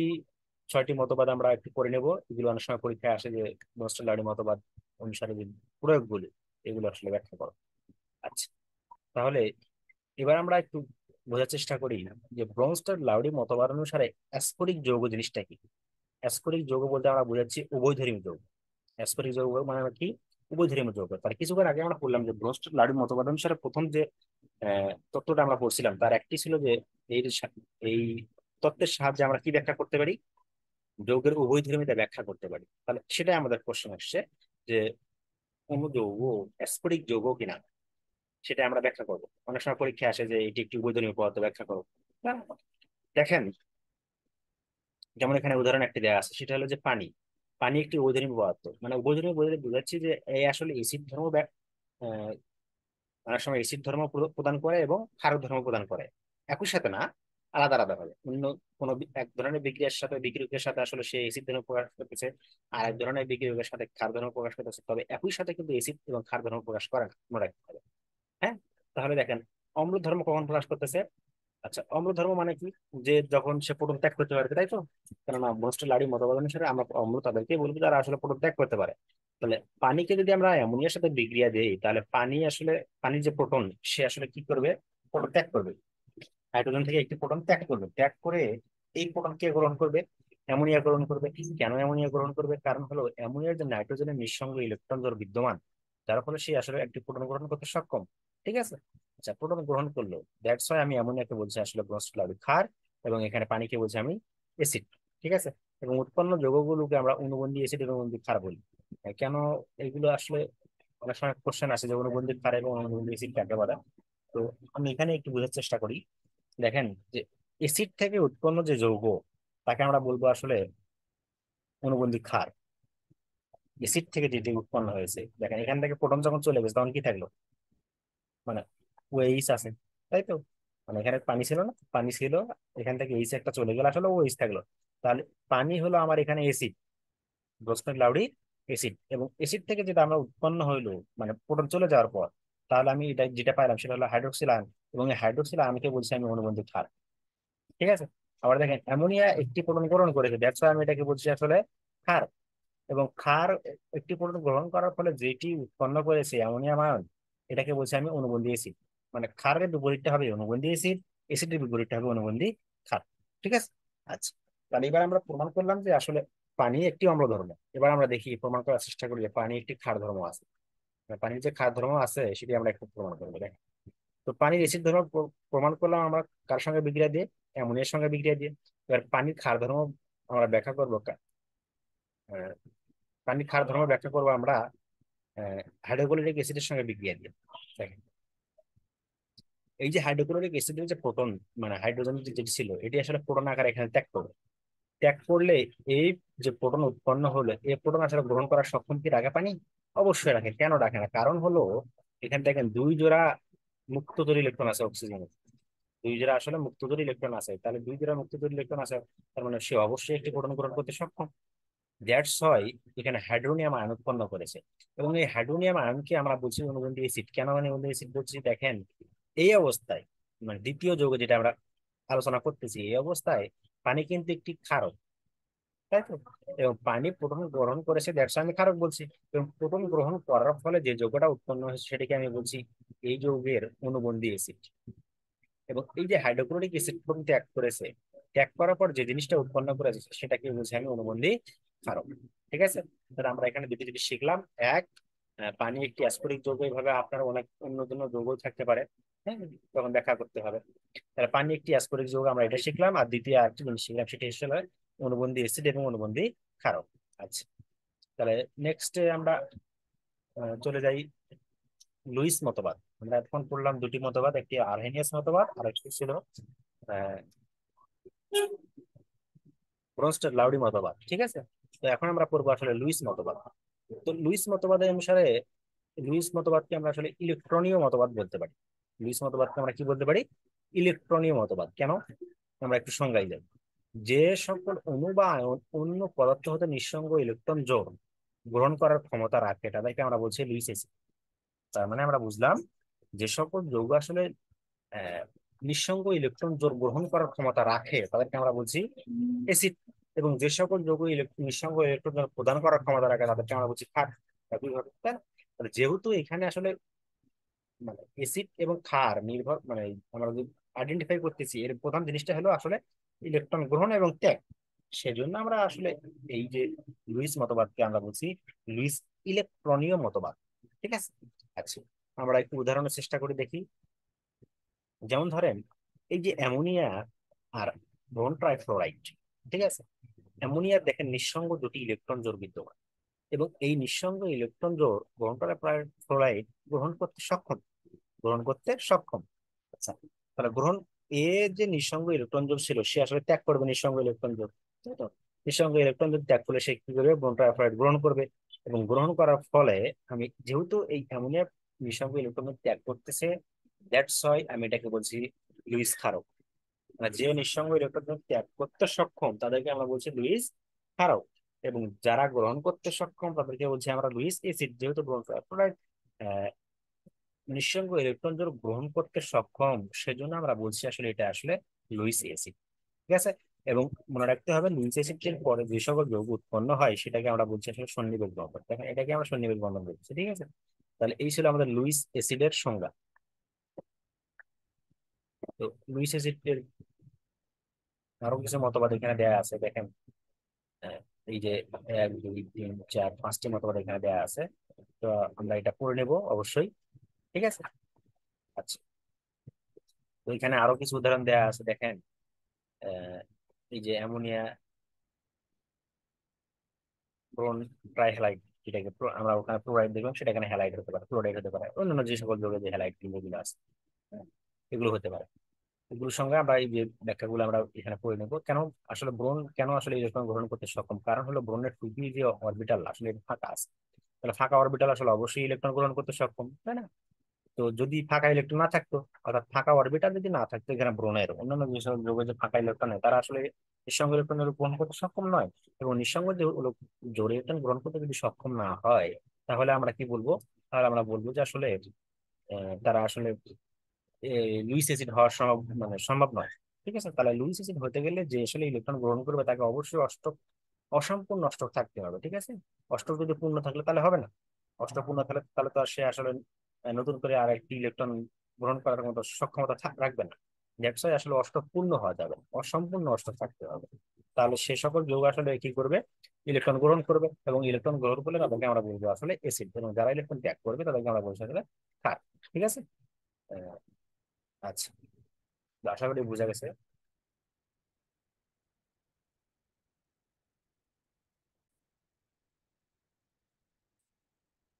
6টি মতবাদ আমরা একটু করে নেব। এগুলো অনেক সময় পরীক্ষায় আসে যে ব্রোনস্টেড লাউরি মতবাদ অনুসারে যে প্রয়োগগুলি, এগুলো আসলে ব্যাখ্যা করো। আচ্ছা, তাহলে এবার আমরা একটু বোঝার চেষ্টা করি যে ব্রোনস্টার লাউরি মতবাদ অনুসারে অ্যাসপরিক যৌগ জিনিসটা কি। অ্যাসপরিক যৌগ বলতে আমরা বোঝাচ্ছি উভয়ধর্মী যৌগ। অ্যাসপরিক যৌগ মানে কি? উভয়ধর্মী যৌগ। তার কিছুক্ষণ আগে আমরা বললাম যে ব্রোনস্টার লাউরি মতবাদ অনুসারে প্রথম যে তত্ত্বটা আমরা পড়ছিলাম তার একটি ছিল যে এই এই তত্ত্বের সাহায্যে আমরা কি ব্যাখ্যা করতে পারি? যৌগের উভয়ধর্মিতা ব্যাখ্যা করতে পারি। তাহলে সেটাই আমাদের কোশ্চেন আসছে যে অনুযৌগ স্ফটিক যৌগ কিনা, সেটা আমরা ব্যাখ্যা করবো। অনেক সময় পরীক্ষা আসে যে এটি একটি উভয়ধর্মী পদার্থ, ব্যাখ্যা করবো। না, দেখেন, যেমন এখানে উদাহরণ একটা দেওয়া আছে, সেটা হলো যে পানি। পানি একটি উভয়ধর্মী পদার্থ, মানে উভয়ধর্মী বলতে বোঝাচ্ছি যে এই আসলে এসিড ধর্ম অনেক সময় এসিড ধর্ম প্রদান করে এবং ক্ষারক ধর্ম প্রদান করে, একই সাথে না, আলাদা আলাদা ভাবে। অন্য কোন এক ধরনের বিক্রিয়ার সাথে বিক্রিয়কের সাথে আসলে সে এসিড ধর্ম প্রকাশ করতেছে, আর এক ধরনের বিক্রিয়কের সাথে ক্ষার ধর্ম প্রকাশ করতেছে, তবে একই সাথে কিন্তু এসিড এবং ক্ষার ধর্ম প্রকাশ করে না, মনে রাখতে হবে। হ্যাঁ, তাহলে দেখেন, অম্ল ধর্ম কখন প্রকাশ করতেছে? আচ্ছা, অম্ল ধর্ম মানে কি? যে যখন সে প্রোটন ত্যাগ করতে পারে, তাই তো? কেননা মোস্ট লাড়ি মতবাদ অনুসারে আমরা অম্ল তাদেরকে বলবো যারা আসলে প্রোটন ত্যাগ করতে পারে। তাহলে পানিকে যদি আমরা অ্যামোনিয়ার সাথে বিক্রিয়া দেই, তাহলে পানি আসলে, পানির যে প্রোটন, সে আসলে কি করবে? প্রোটন ত্যাগ করবে। হাইড্রোজেন থেকে একটি প্রোটন ত্যাগ করবে, ত্যাগ করে এই প্রোটন কে গ্রহণ করবে? অ্যামোনিয়া গ্রহণ করবে। কেন অ্যামোনিয়া গ্রহণ করবে? কারণ হলো অ্যামোনিয়ার যে নাইট্রোজেনের নিঃসঙ্গ ইলেকট্রন জোড় বিদ্যমান, যার ফলে সে আসলে একটি প্রোটন গ্রহণ করতে সক্ষম। ঠিক আছে? আচ্ছা, প্রোটন গ্রহণ করলো, দ্যাটস ওয়াই আমি অ্যামোনিয়াকে বলছি আসলে ব্রোঞ্জ ক্ষার, এবং এখানে পানিকে বলছি আমি অ্যাসিড। ঠিক আছে? এবং উৎপন্ন যৌগগুলোকে আমরা অনুবন্ধী অ্যাসিড এবং অনুবন্ধী ক্ষার বলি। কেন? এগুলো আসলে অনেক সময় কোশ্চেন আসে যে অনুবন্ধী ক্ষার এবং অনুবন্ধী অ্যাসিড কাকে বলে। তো আমি এখানে একটু বোঝার চেষ্টা করি। দেখেন যে এসিড থেকে উৎপন্ন যে যৌগ, তাকে আমরা বলবো আসলে অনুবন্ধী ক্ষার। এসিড থেকে যেটি উৎপন্ন হয়েছে, দেখেন এখান থেকে প্রোটন যখন চলে গেছে তখন কি থাকলো? মানে ওএইচ আছে, তাই তো? মানে এখানে পানি ছিল না, পানি ছিল, এখান থেকে এইচ একটা চলে গেল, আসলে ওএইচ থাকলো। তাহলে পানি হলো আমার এখানে এসিড, ব্রোস্টেড লাউডি এসিড। এবং এসিড থেকে যেটা আমরা উৎপন্ন হইলো, মানে প্রোটন চলে যাওয়ার পর, তাহলে আমি এটা যেটা পাইলাম সেটা হলো হাইড্রোক্সিল আয়ন, এবং এই হাইড্রোক্সিল আয়নকে বলছি আমি অনুবন্ধী ক্ষার। ঠিক আছে? আবার দেখেন অ্যামোনিয়া একটি প্রোটন গ্রহণ করেছে, দ্যাটস আমি এটাকে বলছি আসলে ক্ষার। এবং ক্ষার একটি প্রোটন গ্রহণ করার ফলে যেটি উৎপন্ন করেছে অ্যামোনিয়াম আয়ন, এটাকে বলছি আমি অনুবন্ধী অ্যাসিড। মানে ক্ষারের বিপরীতটা হবে অনুবন্ধী অ্যাসিড, অ্যাসিডের বিপরীতটা হবে অনুবন্ধী ক্ষার। ঠিক আছে? আচ্ছা, তাহলে এবার আমরা প্রমাণ করলাম যে আসলে পানি একটি অম্ল ধর্ম। এবার আমরা দেখি, প্রমাণ করার চেষ্টা করি যে পানি একটি ক্ষার ধর্ম আছে। পানির যে ক্ষার ধর্ম আছে সেটি আমরা একটু প্রমাণ করবো, দেখ। তো পানির এসিড ধর্ম প্রমাণ করলাম আমরা কার সঙ্গে বিক্রিয়া দিয়ে? অ্যামোনিয়ার সঙ্গে বিক্রিয়া দিয়ে। এবার পানির ক্ষার ধর্ম আমরা ব্যাখ্যা করবো আহ, পানির ক্ষার ধর্ম ব্যাখ্যা করবো আমরা হাইড্রোক্লোরিক অ্যাসিডের সঙ্গে বিক্রিয়া দিয়ে। দেখেন, এই যে হাইড্রোক্লোরিক অ্যাসিডের যে প্রোটন, মানে হাইড্রোজেন যেটি ছিল, এটি আসলে প্রোটন আকারে এখানে ত্যাগ করবে। ত্যাগ করলে এই যে প্রোটন উৎপন্ন হলো, এই প্রোটন আসলে গ্রহণ করার সক্ষম কি রাখে পানি? অবশ্যই রাখে। কেন রাখে না? কারণ হলো এখানে দেখেন দুই জোড়া মুক্ততরী ইলেকট্রন আছে অক্সিজেনের। দুই জোড়া আসলে মুক্ততরী ইলেকট্রন আছে, তাহলে দুই জোড়া মুক্ততরী ইলেকট্রন আছে, তার মানে সে অবশ্যই একটি প্রোটন গ্রহণ করতে সক্ষম। দ্যাটস হয় এখানে হাইড্রোনিয়াম আয়ন উৎপন্ন করেছে। এবং এই হাইড্রোনিয়াম আয়নকে আমরা বলছি অনুবন্ধী অ্যাসিড। কেন অনুবন্ধী অ্যাসিড বলছি? দেখেন, এই অবস্থায়, মানে দ্বিতীয় যৌগ যেটা আমরা আলোচনা করতেছি, এই অবস্থায় পানি কিন্তু একটি ক্ষারক, তাই তো? এবং পানি প্রোটন গ্রহণ করেছে, দ্যাটস আমি ক্ষারক বলছি। এবং প্রোটন গ্রহণ করার ফলে যে যৌগটা উৎপন্ন হয়েছে সেটাকে আমি বলছি এই যৌগের অনুবন্ধী অ্যাসিড। এবং এই যে হাইড্রোক্লোরিক অ্যাসিড প্রোটন ত্যাগ করেছে, ত্যাগ করার পর যে জিনিসটা উৎপন্ন করেছে সেটাকে বলছি আমি অনুবন্ধী ক্ষারক। ঠিক আছে? তাহলে আমরা এখানে দুটি জিনিস শিখলাম। এক, পানি একটি অ্যাসপরিক যৌগ, এইভাবে আপনার অনেক অন্য অন্য যৌগ থাকতে পারে। হ্যাঁ, তখন ব্যাখ্যা করতে হবে। তাহলে পানি একটি অ্যাসপরিক যৌগ, আমরা এটা শিখলাম। আর দ্বিতীয় আরেকটি জিনিস শিখলাম, সেটি হচ্ছে অনুবন্ধী অ্যাসিড এবং অনুবন্ধী ক্ষারক। আচ্ছা, তাহলে নেক্সট আমরা চলে যাই লুইস মতবাদ। আমরা এখন পড়লাম দুটি মতবাদ, একটি আরহেনিয়াস মতবাদ আর একটি ছিল আহ ব্রনস্টার লাউডি মতবাদ। ঠিক আছে? তো এখন আমরা পড়বো আসলে লুইস মতবাদ। তো লুইস মতবাদের অনুসারে, লুইস মতবাদকে আমরা আসলে ইলেকট্রনীয় মতবাদ বলতে পারি। লুইস মতবাদকে আমরা কি বলতে পারি? ইলেকট্রনীয় মতবাদ। কেন? আমরা একটু সংজ্ঞায় যাই। যে সকল অণু বা আয়ন অন্য পদার্থ হতে নিঃসঙ্গ ইলেকট্রন জোড় গ্রহণ করার ক্ষমতা রাখে, তাদেরকে আমরা বলছি লুইস অ্যাসিড। তার মানে আমরা বুঝলাম, যে সকল যৌগ আসলে আহ নিঃসঙ্গ ইলেকট্রন জোড় গ্রহণ করার ক্ষমতা রাখে, তাদেরকে আমরা বলছি অ্যাসিড। এবং যে সকল যৌগ নিঃসঙ্গ ইলেকট্রন প্রদান করার ক্ষমতা রাখে, তাদেরকে আমরা বলছি ক্ষার। একইভাবে, তাই না? তাহলে যেহেতু এখানে আসলে মানে অ্যাসিড এবং ক্ষার নির্ভর, মানে আমরা যদি আইডেন্টিফাই করতেছি, এর প্রধান জিনিসটা হলো আসলে ইলেকট্রন গ্রহণ এবং ত্যাগ। সেজন্য আমরা আসলে এই যে লুইস মতবাদকে আমরা বলছি লুইস ইলেকট্রনীয় মতবাদ। ঠিক আছে? আচ্ছা, আমরা একটু উদাহরণের চেষ্টা করে দেখি। যেমন ধরেন, এই যে অ্যামোনিয়া আর ব্রোন ট্রাইফ্লোরাইড। ঠিক আছে। অ্যামোনিয়ার দেখেন নিঃসঙ্গ দুটি ইলেকট্রন জোড় বিদ্যমান, এবং এই নিঃসঙ্গ ইলেকট্রন জোড় ব্রোন ট্রাইফ্লোরাইড গ্রহণ করতে সক্ষম। আচ্ছা, তাহলে গ্রহণ এ যে নিঃসঙ্গ ইলেকট্রন জোড় ছিল, সে আসলে ত্যাগ করবে নিঃসঙ্গ ইলেকট্রন জোড়, তাই তো? নিঃসঙ্গ ইলেকট্রন জোড় ত্যাগ করলে সে কি করবে, ব্রোন ট্রাইফ্লোরাইড গ্রহণ করবে। এবং গ্রহণ করার ফলে আমি যেহেতু এই অ্যামোনিয়া নিঃসঙ্গ ইলেকট্রন ত্যাগ করতেছে, দ্যাটস ওয়াই আমি এটাকে বলছি লুইস ক্ষারক। মানে যে নিঃসঙ্গ ইলেকট্রন ত্যাগ করতে সক্ষম তাদেরকে আমরা বলছি লুইস ক্ষারক, এবং যারা গ্রহণ করতে সক্ষম তাদেরকে বলছি আমরা লুইস অ্যাসিড। যেহেতু ব্রোন ট্রাইফ্লোরাইড নিঃসঙ্গ ইলেকট্রন জোড় গ্রহণ করতে সক্ষম, সেজন্য আমরা বলছি আসলে এটা আসলে লুইস অ্যাসিড। ঠিক আছে। এবং মনে রাখতে হবে লুইস অ্যাসিডের পরে যে সকল যৌগ উৎপন্ন হয় সেটাকে আমরা বলছি আসলে সন্নিবেশ বন্ধন। দেখেন এটাকে আমরা সন্নিবেশ বন্ধন বলছি। ঠিক আছে। তাহলে এই ছিল আমাদের লুইস অ্যাসিডের সংজ্ঞা। তো লুইস অ্যাসিডের আরো কিছু মতবাদ এখানে দেয়া আছে, দেখেন। আহ, এই যে 1 2 3 4 5টি মতবাদ এখানে দেয়া আছে। তো আমরা এটা পড়ে নেব অবশ্যই। ঠিক আছে। আচ্ছা, তো এখানে আরো কিছু উদাহরণ দেয়া আছে, দেখেন। আহ, এই যে অ্যামোনিয়া ব্রোন ট্রাইহ্যালাইড, যেটাকে আমরা ওখানে ফ্লোরাইড দেখলাম, সেটা এখানে হ্যালাইড হতে পারে, ফ্লোরাইড হতে পারে, অন্যান্য যে সকল যৌগে যে হ্যালাইড গুলো আছে, হ্যাঁ, এগুলো হতে পারে। এগুলোর সঙ্গে আমরা এই যে ব্যাখ্যাগুলো আমরা এখানে পড়ে নেবো। কেন আসলে ব্রোন কেন আসলে ইলেকট্রন গ্রহণ করতে সক্ষম, কারণ হলো ব্রোনের টুপি যে অরবিটাল আসলে এটা ফাঁকা আছে। তাহলে ফাঁকা অরবিটাল আসলে অবশ্যই ইলেকট্রন গ্রহণ করতে সক্ষম, তাই না? তো যদি ফাঁকা ইলেকট্রন না থাকতো, অর্থাৎ ফাঁকা অরবিটাল যদি না থাকতো এখানে ব্রোনের অন্যান্য যেসব যৌগে যে ফাঁকা ইলেকট্রন হয় তারা আসলে নিঃসঙ্গ ইলেকট্রন গ্রহণ করতে সক্ষম নয়। এবং নিঃসঙ্গ যে জোড় ইলেকট্রন গ্রহণ করতে যদি সক্ষম না হয়, তাহলে আমরা কি বলবো? তাহলে আমরা বলবো যে আসলে তারা আসলে লুইস অ্যাসিড হওয়ার সম্ভব, মানে সম্ভব নয়। ঠিক আছে। তাহলে লুইস অ্যাসিড হতে গেলে যে আসলে ইলেকট্রন গ্রহণ করবে তাকে অবশ্যই অসম্পূর্ণ অষ্টক থাকতে হবে। ঠিক আছে। অষ্টক যদি পূর্ণ থাকলে তাহলে হবে না। অষ্টক পূর্ণ থাকলে তাহলে তো আর সে আসলে নতুন করে আর একটি ইলেকট্রন গ্রহণ করার মতো সক্ষমতা রাখবে না। দ্যাটস ওয়াই আসলে অষ্টক পূর্ণ হওয়া যাবে না, অসম্পূর্ণ অষ্টক থাকতে হবে। তাহলে সে সকল যৌগ আসলে কি করবে, ইলেকট্রন গ্রহণ করবে, এবং ইলেকট্রন গ্রহণ করলে তাদেরকে আমরা বলবো আসলে অ্যাসিড, এবং যারা ইলেকট্রন ত্যাগ করবে তাদেরকে আমরা বলছি আসলে ক্ষার। ঠিক আছে। আহ, আচ্ছা, তো আশা করি বোঝা গেছে।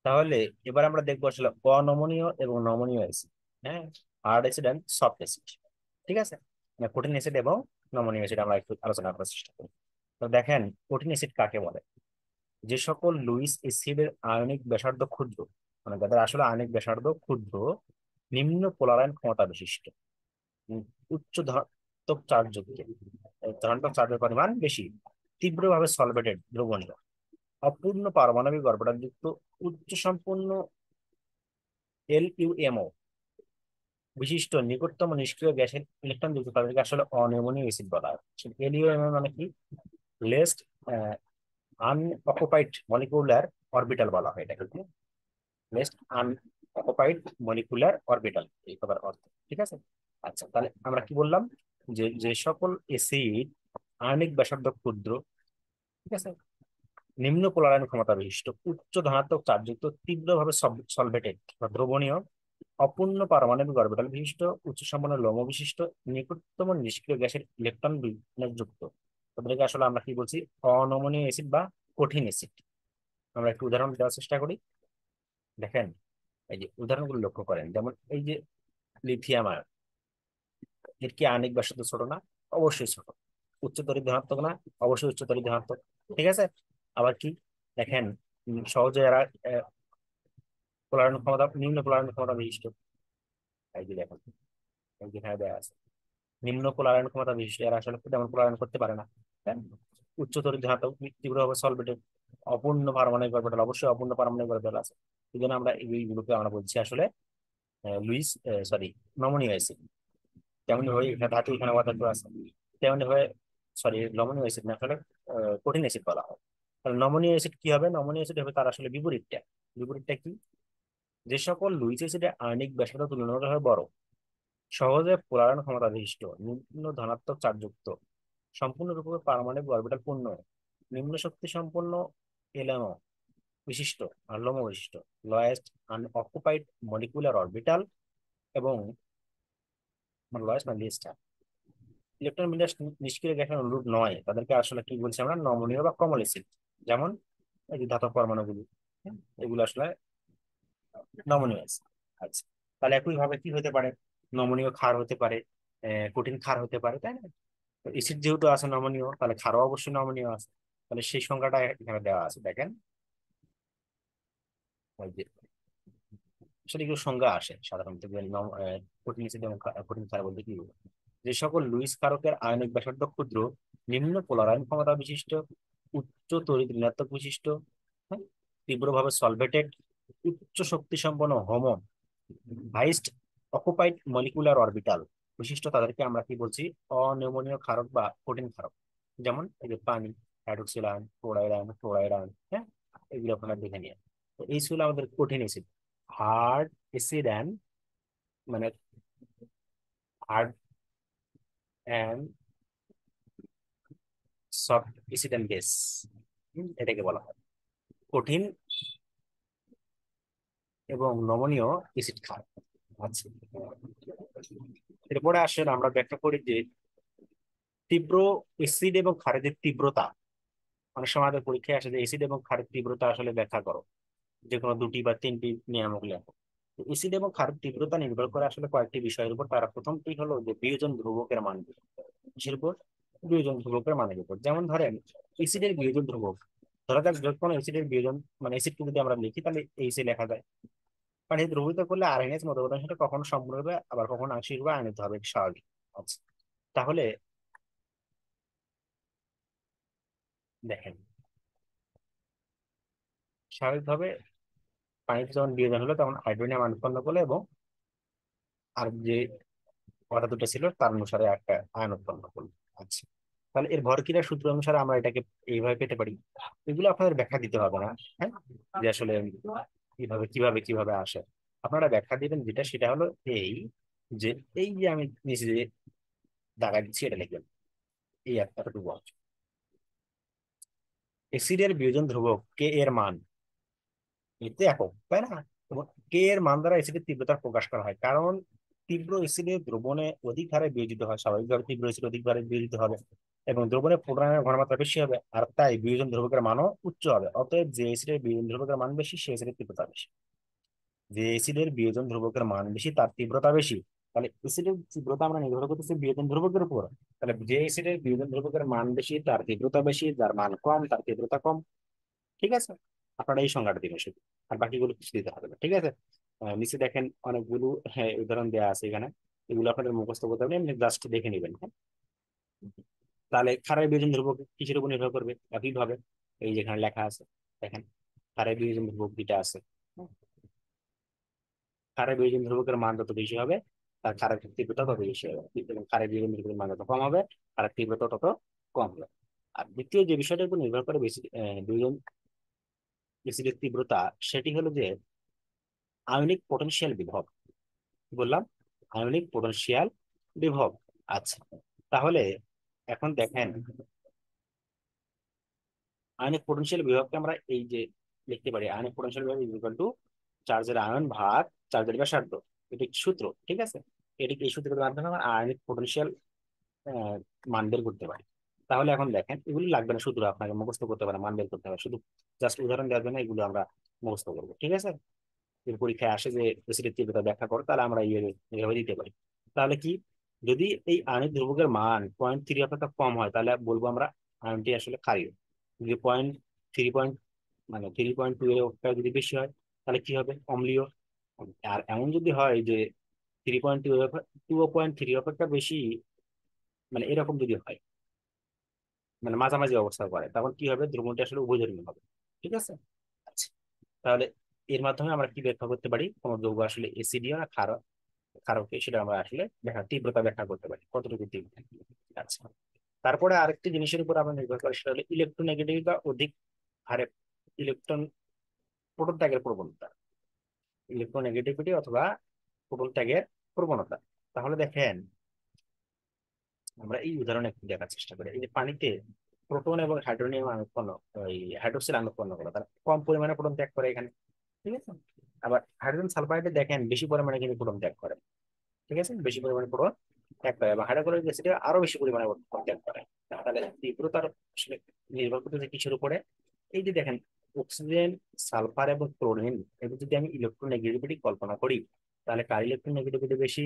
তাহলে এবার আমরা দেখবো আসলে অনমনীয় এবং নমনীয় অ্যাসিড। হ্যাঁ, hard acid and soft acid. ঠিক আছে। মানে কঠিন অ্যাসিড এবং নমনীয় অ্যাসিড আমরা একটু আলোচনা করার চেষ্টা করি। তো দেখেন, কঠিন অ্যাসিড কাকে বলে? যে সকল লুইস অ্যাসিডের আয়নিক ব্যাসার্ধ ক্ষুদ্র, মানে যাদের আসলে আয়নিক ব্যাসার্ধ ক্ষুদ্র, নিম্ন পোলারায়ন ক্ষমতা বিশিষ্ট, উম, উচ্চ ধনাত্মক চার্জযুক্ত, ধনাত্মক চার্জের পরিমাণ বেশি, তীব্রভাবে সলভেটেড দ্রবণীয়, অপূর্ণ পারমাণবিক অরবিটাল যুক্ত, উচ্চ সম্পূর্ণ এলইউএমও বিশিষ্ট, নিকটতম নিষ্ক্রিয় গ্যাসের ইলেকট্রন যুক্ত, তাদেরকে আসলে অনমনীয় অ্যাসিড বলা হয়। এলইউএমও মানে কি? লেস্ট আনঅকুপাইড মলিকুলার অরবিটাল বলা হয় এটাকে। লেস্ট আনঅকুপাইড মলিকুলার অরবিটাল, এই কথার অর্থ। ঠিক আছে। আচ্ছা, তাহলে আমরা কি বললাম? যে যে সকল অ্যাসিড আণবিক ব্যাসার্ধ ক্ষুদ্র, ঠিক আছে, নিম্ন পোলারায়ন ক্ষমতা বিশিষ্ট, উচ্চ ধনাত্মক চার্জযুক্ত, তীব্রভাবে সলভেটেড বা দ্রবণীয়, অপূর্ণ পারমাণবিক অরবিটাল বিশিষ্ট, উচ্চ সম্পন্ন লৌহ বিশিষ্ট, নিকটতম নিষ্ক্রিয় গ্যাসের ইলেকট্রন বিন্যাস যুক্ত, তাদেরকে আসলে আমরা কি বলছি? অনমনীয় অ্যাসিড বা কঠিন অ্যাসিড। আমরা একটু উদাহরণ দেওয়ার চেষ্টা করি। দেখেন, এই যে উদাহরণগুলো লক্ষ্য করেন, যেমন এই যে লিথিয়াম আয়ন, এর কি আণবিক ব্যাসার্ধ ছোট না? অবশ্যই ছোট। উচ্চতর ধনাত্মক না? অবশ্যই উচ্চতর ধনাত্মক। ঠিক আছে। আবার কি, দেখেন, সহজে এরা পোলারায়ন ক্ষমতা, নিম্ন পোলারায়ন ক্ষমতা বিশিষ্ট। এই যে দেখেন, এই যে এখানে দেওয়া আছে, নিম্ন পোলারায়ন ক্ষমতা বিশিষ্ট, এরা আসলে তেমন পোলারায়ন করতে পারে না। হ্যাঁ? উচ্চতর ধাতব, তীব্রভাবে সলভেটেড, অপূর্ণ পারমাণবিক অরবিটাল, অবশ্যই অপূর্ণ পারমাণবিক অরবিটাল আছে। এই জন্য আমরা এইগুলোকে আমরা বলছি আসলে লুইস, সরি, নমনীয় অ্যাসিড। তেমনি হয় এখানে ধাতু, এখানে অধাতু আছে, তেমনি হয়, সরি, নমনীয় অ্যাসিড না, আসলে কঠিন অ্যাসিড বলা হয়। তাহলে নমনীয় অ্যাসিড কি হবে? নমনীয় অ্যাসিড হবে তার আসলে বিপরীতটা। বিপরীতটা কি? যে সকল লুইস অ্যাসিডের আয়নিক ব্যাসার্ধ তুলনামূলকভাবে বড়, সহজে পোলারায়ন ক্ষমতা বিশিষ্ট, নিম্ন ধনাত্মক চার্জযুক্ত, সম্পূর্ণরূপে পারমাণবিক অরবিটাল পূর্ণ, নিম্ন শক্তি সম্পন্ন এলএমও বিশিষ্ট আর লৌহ বিশিষ্ট, লয়েস্ট আনঅকুপাইড মলিকুলার অরবিটাল, এবং লয়েস্ট না লিস্ট, ইলেকট্রন বিন্যাস নিষ্ক্রিয় গ্যাসের অনুরূপ নয়, তাদেরকে আসলে কি বলছি আমরা, নমনীয় বা কমল এসিড। যেমন এই যে ধাতব পরমাণুগুলি, হ্যাঁ, এগুলো আসলে নমনীয় অ্যাসিড। আচ্ছা, তাহলে একই ভাবে কি হতে পারে, নমনীয় ক্ষার হতে পারে, কঠিন ক্ষার হতে পারে, তাই না? তো এসিড যেহেতু আছে নমনীয়, তাহলে ক্ষারও অবশ্যই নমনীয় আছে। তাহলে সেই সংখ্যাটা এখানে দেওয়া আছে, দেখেন। ওই যে আসলে এগুলো সংজ্ঞা আসে সাধারণত যে কঠিন অ্যাসিড এবং কঠিন ক্ষার বলতে কি বোঝায়? যে সকল লুইস ক্ষারকের আয়নিক ব্যাসার্ধ ক্ষুদ্র, নিম্ন পোলারায়ন ক্ষমতা বিশিষ্ট, উচ্চ তড়িৎ ঋণাত্মক বিশিষ্ট, হ্যাঁ, তীব্রভাবে সলভেটেড, উচ্চ শক্তি সম্পন্ন HOMO highest occupied molecular orbital বিশিষ্ট, তাদেরকে আমরা কি বলছি, অনমনীয় ক্ষারক বা কঠিন ক্ষারক। যেমন এই যে পানি, hydroxyl ion, chloride ion, fluoride ion, হ্যাঁ, এগুলো আপনারা দেখে নিন। তো এই ছিল আমাদের কঠিন অ্যাসিড। হার্ড অ্যাসিড অ্যান্ড, মানে hard and soft acid and base, এটাকে বলা হয় কঠিন এবং নমনীয় অ্যাসিড ক্ষার। আচ্ছা, এরপরে আসেন আমরা ব্যাখ্যা করি যে তীব্র অ্যাসিড এবং ক্ষারের তীব্রতা। অনেক সময় আমাদের পরীক্ষায় আসে যে অ্যাসিড এবং ক্ষারের তীব্রতা আসলে ব্যাখ্যা করো, যে কোনো দুটি বা তিনটি নিয়ামক লেখো। অ্যাসিড এবং ক্ষারের তীব্রতা নির্ভর করে আসলে কয়েকটি বিষয়ের উপর। তারা প্রথমটি হলো যে বিয়োজন ধ্রুবকের মান, কিসের উপর, বিয়োজন ধ্রুবকের মানের উপর। যেমন ধরেন অ্যাসিডের বিয়োজন ধ্রুবক, ধরা যাক যখন কোনো অ্যাসিডের বিয়োজন, মানে অ্যাসিডকে যদি আমরা লিখি তাহলে এইসে লেখা যায়। পানি দ্রবীভূত করলে আরএনএস মধ্যবর্তী কখনো সম্পূর্ণ হবে, আবার কখনো আংশিকভাবে আয়নিত হবে, এটা স্বাভাবিক। আচ্ছা, তাহলে দেখেন, স্বাভাবিকভাবে পানিতে যখন বিয়োজন হলো তখন হাইড্রোনিয়াম আয়ন উৎপন্ন করলো, এবং আর যে কথা দুটো ছিল তার অনুসারে একটা আয়ন উৎপন্ন করলো। আচ্ছা, তাহলে এর ভরক্রিয়ার সূত্র অনুসারে আমরা এটাকে এইভাবে পেতে পারি। এগুলো আপনাদের ব্যাখ্যা দিতে হবে না, হ্যাঁ, যে আসলে কিভাবে কিভাবে কিভাবে আসে। আপনারা ব্যাখ্যা দিবেন যেটা, সেটা হলো এই যে, এই যে আমি নিচে যে দাগা দিচ্ছি এটা লিখবেন, এই এতটুকু অংশ। অ্যাসিডের বিয়োজন ধ্রুবক কে এর মান, এতে একক, তাই না? এবং কে এর মান দ্বারা অ্যাসিডের তীব্রতা প্রকাশ করা হয়, কারণ তীব্র অ্যাসিডের দ্রবণে অধিক হারে বিয়োজিত হয়, স্বাভাবিকভাবে তীব্র অ্যাসিড অধিক হারে বিয়োজিত হবে, এবং দ্রবণে প্রোটনের ঘনমাত্রা বেশি হবে, আর তাই বিয়োজন ধ্রুবকের মানও উচ্চ হবে। অতএব যে অ্যাসিডের বিয়োজন ধ্রুবকের মান বেশি, সে অ্যাসিডের তীব্রতা বেশি। যে অ্যাসিডের বিয়োজন ধ্রুবকের মান বেশি, তার তীব্রতা বেশি। তাহলে অ্যাসিডের তীব্রতা আমরা নির্ভর করতেছি বিয়োজন ধ্রুবকের উপর। তাহলে যে অ্যাসিডের বিয়োজন ধ্রুবকের মান বেশি, তার তীব্রতা বেশি, যার মান কম তার তীব্রতা কম। ঠিক আছে, আপনারা এই সংজ্ঞাটা দিবেন শুধু, আর বাকিগুলো কিছু দিতে হবে না, ঠিক আছে? নিচে দেখেন অনেকগুলো, হ্যাঁ, উদাহরণ দেওয়া আছে এখানে। এগুলো আপনাদের মুখস্থ করতে হবে, এমনি জাস্ট দেখে নেবেন, হ্যাঁ। তাহলে ক্ষারের বিয়োজন ধ্রুবক কিসের উপর নির্ভর করবে, একইভাবে এই যেখানে লেখা আছে, দেখেন, ক্ষারের বিয়োজন ধ্রুবক দুইটা আছে, হ্যাঁ? ক্ষারের বিয়োজন ধ্রুবকের মান যত বেশি হবে, তার ক্ষারের তীব্রতা তত বেশি হবে, এবং ক্ষারের বিয়োজন ধ্রুবকের মান যত কম হবে, ক্ষারের তীব্রতা তত কম হবে। আর দ্বিতীয় যে বিষয়টার উপর নির্ভর করে বেশি দুইজন অ্যাসিডের তীব্রতা, সেটি হলো যে আয়নিক পটেনশিয়াল বিভব। কি বললাম? আয়নিক পটেনশিয়াল বিভব। আচ্ছা, তাহলে এখন দেখেন, আয়নিক পটেনশিয়াল বিভবকে আমরা এই যে লিখতে পারি, আয়নিক পটেনশিয়াল বিভব ইকুয়াল টু চার্জের আয়ন ভাগ চার্জের ব্যাসার্ধ। এটি একটি সূত্র, ঠিক আছে? এটি এই সূত্রের মাধ্যমে আমরা আয়নিক পটেনশিয়াল মান বের করতে পারি। তাহলে এখন দেখেন, এগুলি লাগবে না সূত্র, আপনাকে মুখস্থ করতে পারে, মান বের করতে হবে, শুধু জাস্ট উদাহরণ দেওয়ার জন্য এগুলো আমরা মুখস্থ করবো, ঠিক আছে? যদি পরীক্ষায় আসে যে অ্যাসিডের তীব্রতা ব্যাখ্যা করো, তাহলে আমরা এইভাবে দিতে পারি। তাহলে কি, যদি এই আয়নিক ধ্রুবকের মান 0.3 অপেক্ষা কম হয়, তাহলে বলবো আমরা আয়নটি আসলে ক্ষারীয়। যদি 0.3 মানে 3.2 এর অপেক্ষা যদি বেশি হয়, তাহলে কি হবে, অম্লীয়। আর এমন যদি হয় যে 3.2, 2.3 অপেক্ষা বেশি, মানে এরকম যদি হয়, মানে মাঝামাঝি অবস্থা করে, তখন কি হবে, দ্রবণটি আসলে উভয়ধর্মী হবে। ঠিক আছে? আচ্ছা, তাহলে এর মাধ্যমে আমরা কি ব্যাখ্যা করতে পারি, কোন যৌগ আসলে এসিডীয় না ক্ষারক, ক্ষারকে, সেটা আমরা আসলে তীব্রতা ব্যাখ্যা করতে পারি, কতটুকু তীব্র। আচ্ছা, তারপরে আরেকটি জিনিসের উপর আমরা নির্ভর করে, সেটা হলো ইলেকট্রোনেগেটিভ বা অধিক হারে ইলেকট্রন, প্রোটন ত্যাগের প্রবণতা, ইলেকট্রোনেগেটিভিটি অথবা প্রোটন ত্যাগের প্রবণতা। তাহলে দেখেন, আমরা এই উদাহরণে একটু দেখার চেষ্টা করি। এই যে পানিতে প্রোটন এবং হাইড্রোনিয়াম আয়ন উৎপন্ন, ওই হাইড্রোক্সিল আয়ন উৎপন্ন করে, তারা কম পরিমাণে প্রোটন ত্যাগ করে এখানে, ঠিক আছে? আবার হাইড্রোজেন সালফাইডে দেখেন বেশি পরিমাণে কিন্তু প্রোটন ত্যাগ করে, ঠিক আছে, বেশি পরিমাণে প্রোটন ত্যাগ করে এবং হাইড্রোক্লোরিক অ্যাসিড আরো বেশি পরিমাণে ত্যাগ করে। তাহলে তীব্রতার আসলে নির্ভর করতেছে কিসের উপরে? এই যে দেখেন, অক্সিজেন, সালফার এবং ক্লোরিন, এদের যদি আমি ইলেকট্রোনেগেটিভিটি কল্পনা করি, তাহলে কার ইলেকট্রোনেগেটিভিটি বেশি?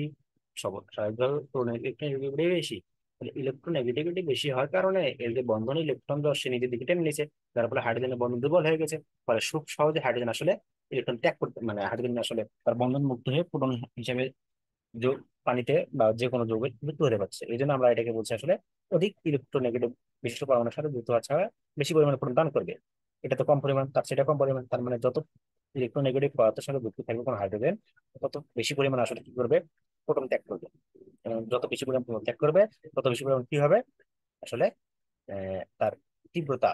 স্বাভাবিকভাবে ক্লোরিন ইলেকট্রোনেগেটিভিটি বেশি। তাহলে ইলেকট্রোনেগেটিভিটি বেশি হওয়ার কারণে এর যে বন্ধন, ইলেকট্রন সে নিজের দিকে টেনে নিয়েছে, যার ফলে হাইড্রোজেনের বন্ধন দুর্বল হয়ে গেছে। ফলে খুব সহজে হাইড্রোজেন আসলে ইলেকট্রন ত্যাগ করতে, মানে হাইড্রোজেন আসলে তার বন্ধন মুক্ত হয়ে প্রোটন হিসেবে যোগ পানিতে বা যে কোনো যৌগে মৃত্যু হতে পারছে। এই জন্য আমরা এটাকে বলছি আসলে অধিক ইলেকট্রোনেগেটিভ বিশিষ্ট পরমাণুর সাথে যুক্ত হওয়া ছাড়া বেশি পরিমাণে প্রোটন দান করবে। এটা তো কম পরিমাণ, তার সেটা কম পরিমাণ, তার মানে যত ইলেকট্রোনেগেটিভ পদার্থের সাথে যুক্ত থাকবে কোনো হাইড্রোজেন, তত বেশি পরিমাণে আসলে কি করবে? প্রোটন ত্যাগ করবে। এবং যত বেশি পরিমাণ প্রোটন ত্যাগ করবে, তত বেশি পরিমাণ কি হবে আসলে? তার তীব্রতা,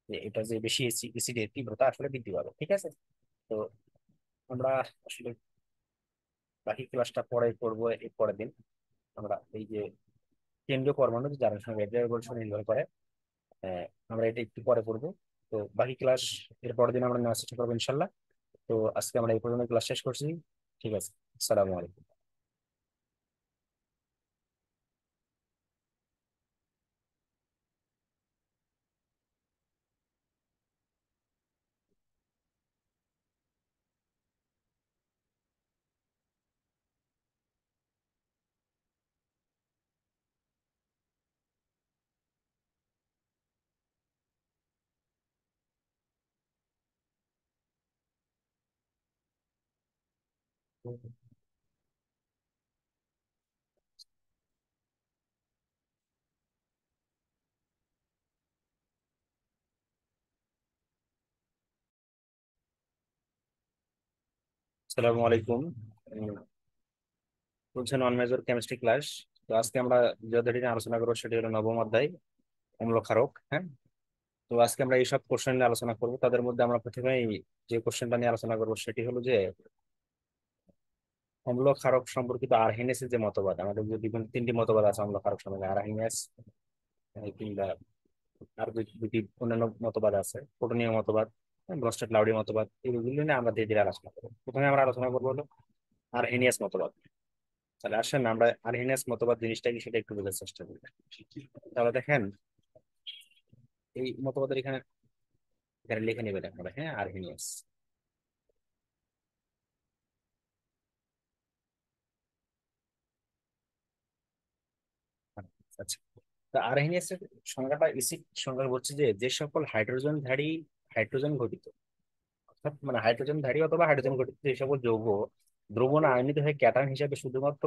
যে এটা যে বেশি এসিডের তীব্রতা আসলে বৃদ্ধি পাবে। ঠিক আছে? তো আমরা আসলে বাকি ক্লাসটা পরে করবো এর পরের দিন। আমরা এই যে কেন্দ্রীয় পরমাণু যার সঙ্গে এদের উপর নির্ভর করে, আমরা এটা একটু পরে পড়বো। তো বাকি ক্লাস এর পরের দিন আমরা নেওয়ার চেষ্টা করবো ইনশাল্লাহ। তো আজকে আমরা এই পর্যন্ত ক্লাস শেষ করছি। ঠিক আছে, আসসালামু আলাইকুম। আসসালামু আলাইকুম। বলছেন নন মেজর কেমিস্ট্রি ক্লাস। তো আজকে আমরা যে অধ্যায়টি নিয়ে আলোচনা করবো সেটি হলো নবম অধ্যায়, অম্ল ক্ষারক। হ্যাঁ, তো আজকে আমরা এইসব কোশ্চেন নিয়ে আলোচনা করবো। তাদের মধ্যে আমরা প্রথমেই যে কোশ্চেনটা নিয়ে আলোচনা করবো সেটি হলো যে অম্ল ক্ষারক সম্পর্কিত আর্হেনিয়াসের যে মতবাদ, আমাদের যে বিভিন্ন তিনটি মতবাদ আছে অম্ল ক্ষারক সম্বন্ধে, আর্হেনিয়াস কিংবা আর দুটি অন্যান্য মতবাদ আছে, প্রোটনীয় মতবাদ, ব্রনস্টেড লাউডি মতবাদ। এইগুলো নিয়ে আমরা ধীরে ধীরে আলোচনা করবো। প্রথমে আমরা আলোচনা করবো হলো আর্হেনিয়াস মতবাদ। তাহলে আসেন আমরা আর্হেনিয়াস মতবাদ জিনিসটা কি সেটা একটু বোঝার চেষ্টা করি। তাহলে দেখেন, এই মতবাদের এখানে এখানে লিখে নেবেন আপনারা, হ্যাঁ, আর্হেনিয়াস। আচ্ছা, তা আর্হেনিয়াস এর সংজ্ঞাটা এসিড সংজ্ঞা বলছে যে যে সকল হাইড্রোজেনধারী, হাইড্রোজেন ঘটিত, অর্থাৎ মানে হাইড্রোজেনধারী অথবা হাইড্রোজেন ঘটিত যে সকল যৌগ দ্রবণ আয়নিত হয়ে ক্যাটায়ন হিসেবে শুধুমাত্র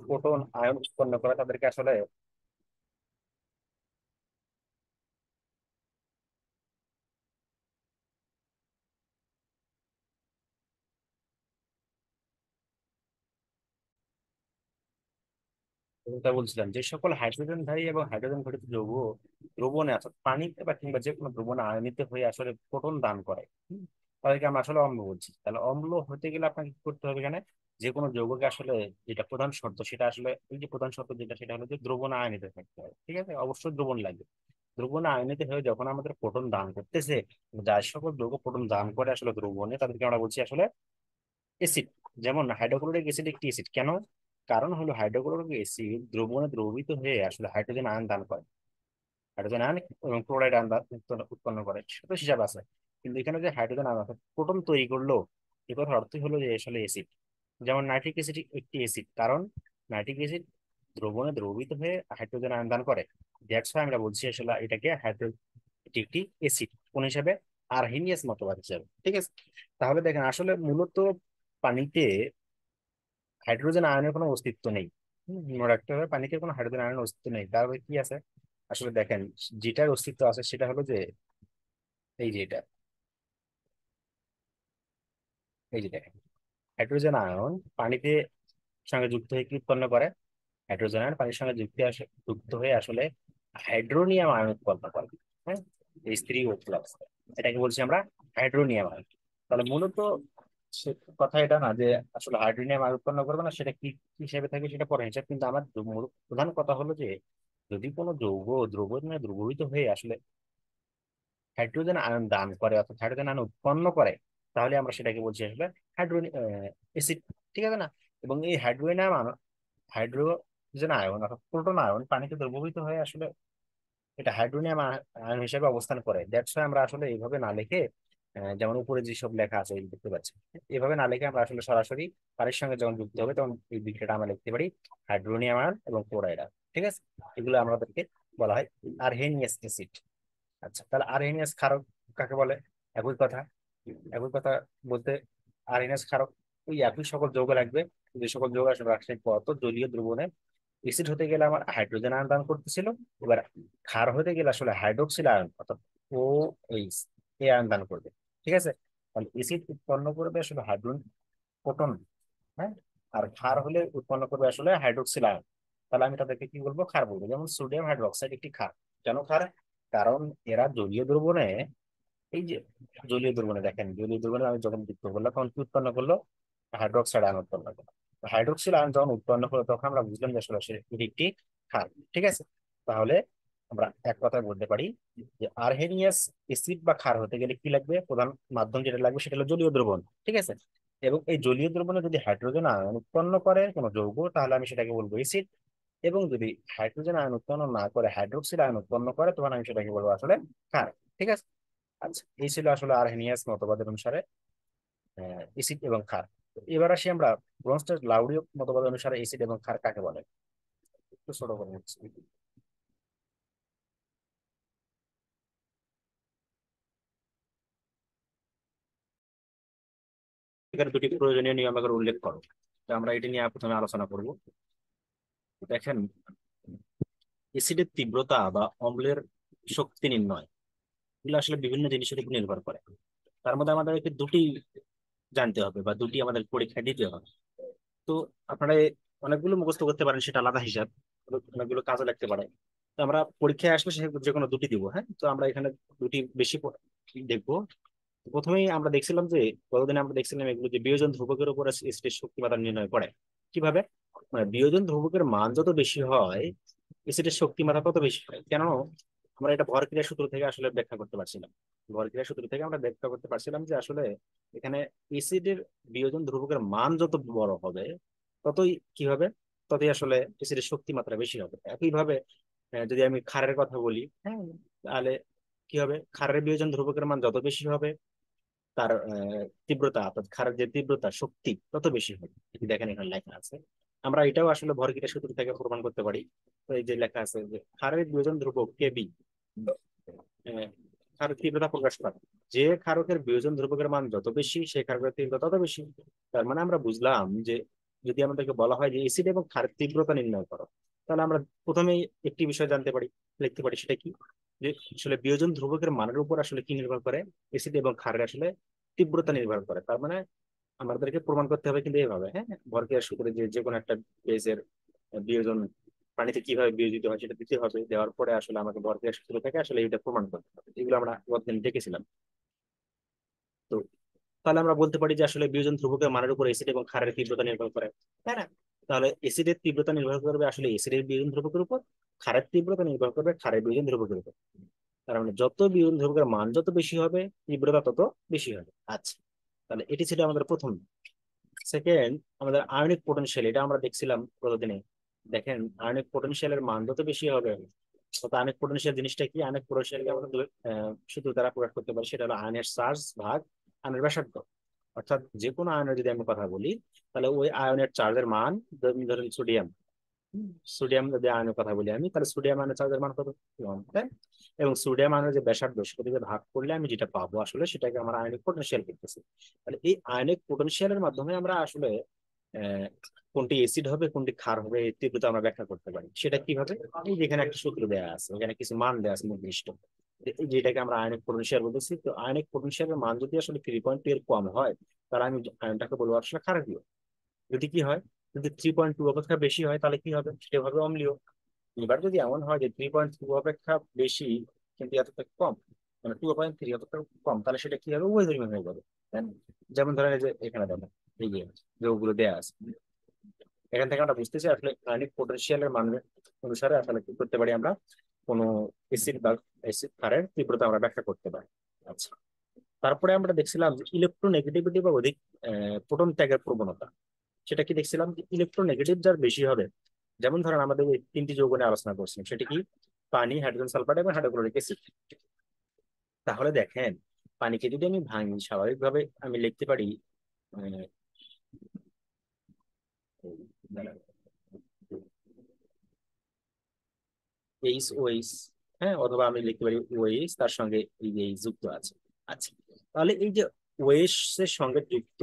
প্রোটন আয়ন উৎপন্ন করে, তাদেরকে আসলে যেটা বলছিলাম, যে সকল হাইড্রোজেনধারী এবং হাইড্রোজেন ঘটিত যৌগ দ্রবণে অর্থাৎ পানিতে বা কিংবা যে কোনো দ্রবণে আয়নিত হয়ে আসলে প্রোটন দান করে, তাদেরকে আমরা আসলে অম্ল বলছি। তাহলে অম্ল হতে গেলে আপনাকে কি করতে হবে? এখানে যে কোনো যৌগকে আসলে, যেটা প্রধান শর্ত সেটা আসলে, এই যে প্রধান শর্ত যেটা সেটা হলো যে দ্রবণে আয়নিত থাকতে হবে। ঠিক আছে, অবশ্যই দ্রবণ লাগবে। দ্রবণে আয়নিত হয়ে যখন আমাদের প্রোটন দান করতেছে, যার সকল যৌগ প্রোটন দান করে আসলে দ্রবণে, তাদেরকে আমরা বলছি আসলে অ্যাসিড। যেমন হাইড্রোক্লোরিক অ্যাসিড একটি অ্যাসিড। কেন? কারণ হলো হাইড্রোক্লোরিক অ্যাসিড দ্রবণে দ্রবীভূত হয়ে আসলে হাইড্রোজেন আয়ন দান করে। হাইড্রোজেন আয়ন এবং ক্লোরাইড আয়ন উৎপন্ন করে, সেটা হিসাব আছে। কিন্তু এখানে যে হাইড্রোজেন আয়ন অর্থাৎ প্রোটন তৈরি করলো, এ কথার অর্থই হলো যে আসলে অ্যাসিড। যেমন নাইট্রিক অ্যাসিড একটি অ্যাসিড, কারণ নাইট্রিক অ্যাসিড দ্রবণে দ্রবীভূত হয়ে হাইড্রোজেন আয়ন দান করে। দ্যাটস আমরা বলছি আসলে এটাকে এটি একটি অ্যাসিড। কোন হিসাবে? আরহেনিয়াস মতবাদ হিসাবে। ঠিক আছে, তাহলে দেখেন আসলে মূলত পানিতে হাইড্রোজেন আয়নের কোনো অস্তিত্ব নেই। মনে রাখতে হবে, পানিতে কোনো হাইড্রোজেন আয়নের অস্তিত্ব নেই। তাহলে কি আছে? আসলে দেখেন, যেটার অস্তিত্ব আছে সেটা হলো যে এই যে এটা, এই যে দেখেন, হাইড্রোজেন আয়ন পানিতে সঙ্গে যুক্ত হয়ে কি উৎপন্ন করে? হাইড্রোজেন আয়ন পানির সঙ্গে যুক্ত হয়ে আসলে হাইড্রোনিয়াম আয়ন উৎপন্ন করে। হ্যাঁ, H3O প্লাস, এটাকে বলছি আমরা হাইড্রোনিয়াম আয়ন। তাহলে মূলত কথা এটা না যে আসলে হাইড্রোনিয়াম আয়ন উৎপন্ন করবে না, সেটা কি কি হিসেবে থাকে সেটা পরে হিসাব। কিন্তু আমার প্রধান কথা হলো যে যদি কোনো যৌগ দ্রবণে দ্রবীভূত হয়ে আসলে হাইড্রোজেন আয়ন দান করে অর্থাৎ হাইড্রোজেন আয়ন উৎপন্ন করে, তাহলে আমরা সেটাকে বলছি আসলে হাইড্রোনিয়াম অ্যাসিড। ঠিক আছে না? এবং এই হাইড্রোনিয়াম হাইড্রোজেন আয়ন অর্থাৎ প্রোটন আয়ন পানিতে দ্রবীভূত হয়ে আসলে এটা হাইড্রোনিয়াম আয়ন হিসেবে অবস্থান করে। দ্যাটস ওয়াই আমরা আসলে এইভাবে না লিখে যেমন উপরে যেসব লেখা আছে এই দেখতে পাচ্ছি, এভাবে না লিখে আমরা আসলে সরাসরি পানির সঙ্গে যখন যুক্ত হবে তখন এই বিক্রিয়াটা আমরা লিখতে পারি হাইড্রোনিয়াম আয়ন এবং ক্লোরাইড আয়ন। ঠিক আছে, এগুলো আমাদেরকে বলা হয় আরহেনিয়াস অ্যাসিড। আচ্ছা, তাহলে আরহেনিয়াস ক্ষারক কাকে বলে? একই কথা, একই কথা বলতে আরহেনিয়াস ক্ষারক ওই একই সকল যৌগ লাগবে, যে সকল যৌগ আসলে রাসায়নিক পদার্থ জলীয় দ্রবণে অ্যাসিড হতে গেলে আমার হাইড্রোজেন আয়ন দান করতেছিল, এবার ক্ষার হতে গেলে আসলে হাইড্রোক্সিল আয়ন অর্থাৎ ও এইচ এ আয়ন দান করবে। ঠিক আছে, তাহলে অ্যাসিড উৎপন্ন করবে আসলে হাইড্রোজেন প্রোটন, হ্যাঁ, আর ক্ষার হলে উৎপন্ন করবে আসলে হাইড্রোক্সিল আয়ন। তাহলে আমি তাদেরকে কি বলবো? ক্ষার বলবো। যেমন সোডিয়াম হাইড্রোক্সাইড একটি ক্ষার। কেন ক্ষার? কারণ এরা জলীয় দ্রবণে, এই যে জলীয় দ্রবণে দেখেন, জলীয় দ্রবণে আমি যখন যুক্ত করলাম তখন কি উৎপন্ন করলো? হাইড্রোক্সাইড আয়ন উৎপন্ন করলো। হাইড্রোক্সিল আয়ন যখন উৎপন্ন করলো তখন আমরা বুঝলাম যে আসলে এটি একটি ক্ষার। ঠিক আছে, তাহলে আমরা এক কথায় বলতে পারি যে আরহেনিয়াস অ্যাসিড বা ক্ষার হতে গেলে কি লাগবে? প্রধান মাধ্যম যেটা লাগবে সেটা হলো জলীয় দ্রবণ। ঠিক আছে, এবং এই জলীয় দ্রবণে যদি হাইড্রোজেন আয়ন উৎপন্ন করে কোনো যৌগ তাহলে আমি সেটাকে বলবো অ্যাসিড, এবং যদি হাইড্রোজেন আয়ন উৎপন্ন না করে হাইড্রোক্সিল আয়ন উৎপন্ন করে তখন আমি সেটাকে বলবো আসলে ক্ষার। ঠিক আছে, আচ্ছা, এই ছিল আসলে আরহেনিয়াস মতবাদের অনুসারে এসিড এবং ক্ষার। তো এবার আসি আমরা ব্রনস্টার লাউডীয় মতবাদ অনুসারে এসিড এবং ক্ষার কাকে বলে। একটু ছোট করে নিচ্ছি। এখানে দুটি প্রয়োজনীয় নিয়ম আকারে উল্লেখ করো, তো আমরা এটা নিয়ে প্রথমে আলোচনা করব। দেখেন, এসিডের তীব্রতা বা অম্লের শক্তি নির্ণয় এগুলো আসলে বিভিন্ন জিনিসের উপর নির্ভর করে। তার মধ্যে আমাদেরকে দুটি জানতে হবে বা দুটি আমাদের পরীক্ষা দিতে হবে। তো আপনারা অনেকগুলো মুখস্থ করতে পারেন, সেটা আলাদা হিসাব, অনেকগুলো কাজে লাগতে পারে। তো আমরা পরীক্ষায় আসলে সে যে কোনো দুটি দিব। হ্যাঁ, তো আমরা এখানে দুটি বেশি দেখবো। প্রথমেই আমরা দেখছিলাম যে গতদিনে আমরা দেখছিলাম এগুলো যে বিয়োজন ধ্রুবকের উপর এসিডের শক্তিমাত্রা নির্ণয় করে কিভাবে। মানে বিয়োজন ধ্রুবকের মান যত বেশি হয় এসিডের শক্তিমাত্রা তত বেশি হয়। কেন? আমরা এটা ভরক্রিয়া সূত্র থেকে আসলে ব্যাখ্যা করতে পারছিলাম। ভরক্রিয়া সূত্র থেকে আমরা ব্যাখ্যা করতে পারছিলাম যে আসলে এখানে এসিডের বিয়োজন ধ্রুবকের মান যত বড় হবে ততই কি হবে, ততই আসলে এসিডের শক্তিমাত্রা বেশি হবে। একইভাবে যদি আমি ক্ষারের কথা বলি, হ্যাঁ, তাহলে কি হবে? ক্ষারের বিয়োজন ধ্রুবকের মান যত বেশি হবে তার তীব্রতা অর্থাৎ ক্ষারের যে তীব্রতা শক্তি তত বেশি হবে। এই দেখেন এখানে লেখা আছে। আমরা এটাও আসলে ভরক্রিয়া সূত্র থেকে প্রমাণ করতে পারি। তো এই যে লেখা আছে যে ক্ষারের বিয়োজন ধ্রুবক কেবি ক্ষারের তীব্রতা প্রকাশ করে। যে ক্ষারকের বিয়োজন ধ্রুবকের মান যত বেশি সেই ক্ষারকের তীব্রতা তত বেশি। তার মানে আমরা বুঝলাম যে যদি আমাদেরকে বলা হয় যে এসিড এবং ক্ষারের তীব্রতা নির্ণয় করো, তাহলে আমরা প্রথমেই একটি বিষয় জানতে পারি, লিখতে পারি, সেটা কি? যে আসলে বিয়োজন ধ্রুবকের মানের উপর আসলে কি নির্ভর করে? এসিড এবং ক্ষারের আসলে তীব্রতা নির্ভর করে। তার মানে আমাদেরকে প্রমাণ করতে হবে কিন্তু এইভাবে, হ্যাঁ, ভরক্রিয়া সূত্রে যে যে কোনো একটা বেজের বিয়োজন পানিতে কিভাবে বিয়োজিত হয় সেটা দিতে হবে। দেওয়ার পরে আসলে আমাকে ভরক্রিয়া সূত্র থেকে আসলে এটা প্রমাণ করতে হবে। এগুলো আমরা গতদিন দেখেছিলাম। তো তাহলে আমরা বলতে পারি যে আসলে বিয়োজন ধ্রুবকের মানের উপর এসিড এবং ক্ষারের তীব্রতা নির্ভর করে, তাই না? তাহলে এসিডের তীব্রতা নির্ভর করবে আসলে এসিডের বিয়োজন ধ্রুবকের উপর, ক্ষারের তীব্রতা নির্ভর করবে ক্ষারের বিয়োজন ধ্রুবকের উপর। তার মানে যত বিয়োজন ধ্রুবকের মান যত বেশি হবে তীব্রতা তত বেশি হবে। আচ্ছা, তাহলে এটি ছিল আমাদের প্রথম। সেকেন্ড, আমাদের আয়নিক পোটেনশিয়াল, এটা আমরা দেখছিলাম গতদিনে। দেখেন, আয়নিক পোটেনশিয়ালের মান যত বেশি হবে তত আয়নিক পোটেনশিয়াল জিনিসটা কি? আয়নিক পোটেনশিয়ালকে আমরা সূত্র দ্বারা প্রকাশ করতে পারি, সেটা হলো আয়নের চার্জ ভাগ আয়নের ব্যাসার্ধ। অর্থাৎ যে কোনো আয়নের যদি আমি কথা বলি তাহলে ওই আয়নের চার্জের মান, ধরেন সোডিয়াম, সোডিয়াম যদি আয়নের কথা বলি আমি, তাহলে সোডিয়াম আয়নের চার্জের মান কত? 1, তাই? এবং সোডিয়াম আয়নের যে ব্যাসার্ধ সেটা থেকে ভাগ করলে আমি যেটা পাবো আসলে সেটাকে আমার আয়নিক পোটেনশিয়াল করতেছি। তাহলে এই আয়নিক পোটেনশিয়ালের মাধ্যমে আমরা আসলে আহ কোনটি এসিড হবে কোনটি ক্ষার হবে এই তীব্রতা আমরা ব্যাখ্যা করতে পারি। সেটা কিভাবে? এই যেখানে একটা সূত্র দেওয়া আছে, এখানে কিছু মান দেওয়া আছে নির্দিষ্ট, যেটাকে আমরা আয়নিক পোটেনশিয়াল বলতেছি। তো আয়নিক পোটেনশিয়ালের মান যদি আসলে 3.2 এর কম হয় তাহলে আমি আয়নটাকে বলবো আসলে ক্ষারকীয়। যদি কি হয়, যদি 3.2 অপেক্ষা বেশি হয় তাহলে কি হবে? সেটা হবে অম্লীয়। এবার যদি এমন হয় যে 3.2 অপেক্ষা বেশি কিন্তু এতটা কম, মানে 2.3 অপেক্ষা কম, তাহলে সেটা কি হবে? উভয় ধর্মী হয়ে যাবে, তাই না? যেমন ধরেন এই যে এখানে দেখেন, এই যে যেগুলো দেওয়া আছে, এখান থেকে আমরা বুঝতেছি আসলে আয়নিক পোটেনশিয়ালের মান অনুসারে আসলে কি করতে পারি আমরা কোনো এসিড বা এসিড ক্ষারের তীব্রতা আমরা ব্যাখ্যা করতে পারি। আচ্ছা, তারপরে আমরা দেখছিলাম যে ইলেকট্রোনেগেটিভিটি বা অধিক প্রোটন ত্যাগের প্রবণতা, সেটা কি দেখছিলাম যে ইলেকট্রোনেগেটিভ যার বেশি হবে। যেমন ধরেন আমাদের এই তিনটি যৌগ নিয়ে আলোচনা করছিলাম, সেটা কি পানি, হাইড্রোজেন সালফাইড এবং হাইড্রোক্লোরিক অ্যাসিড। তাহলে দেখেন পানিকে যদি আমি ভাঙি স্বাভাবিকভাবে আমি লিখতে পারি এইচ ও এইচ, হ্যাঁ, অথবা আমি লিখতে পারি ওএইচ, তার সঙ্গে এই যে এইচ যুক্ত আছে। আচ্ছা, তাহলে এই যে ওএইচ এর সঙ্গে যুক্ত,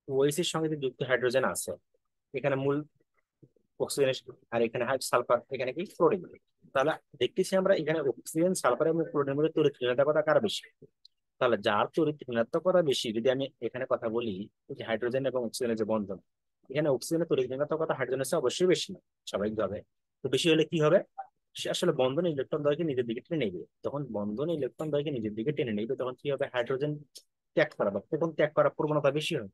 ওএইচ এর সঙ্গে যে যুক্ত হাইড্রোজেন আছে, এখানে মূল অক্সিজেন, আর এখানে সালফার, এখানে কি ক্লোরিন। তাহলে দেখতেছি আমরা এখানে অক্সিজেন, সালফার এবং ক্লোরিনের মধ্যে তড়িৎ ঋণাত্মকতা কার বেশি? তাহলে যার তড়িৎ ঋণাত্মকতা বেশি, যদি আমি এখানে কথা বলি যে হাইড্রোজেন এবং অক্সিজেনের যে বন্ধন, এখানে অক্সিজেনের তড়িৎ ঋণাত্মকতা হাইড্রোজেনের চেয়ে অবশ্যই বেশি না, স্বাভাবিকভাবে। তো বেশি হলে কি হবে? সে আসলে বন্ধন ইলেকট্রন দ্বয়কে নিজের দিকে টেনে নেবে। তখন বন্ধন ইলেকট্রন দ্বয়কে নিজের দিকে টেনে নেবে, তখন কি হবে? হাইড্রোজেন ত্যাগ করা বা প্রোটন ত্যাগ করার প্রবণতা বেশি হবে,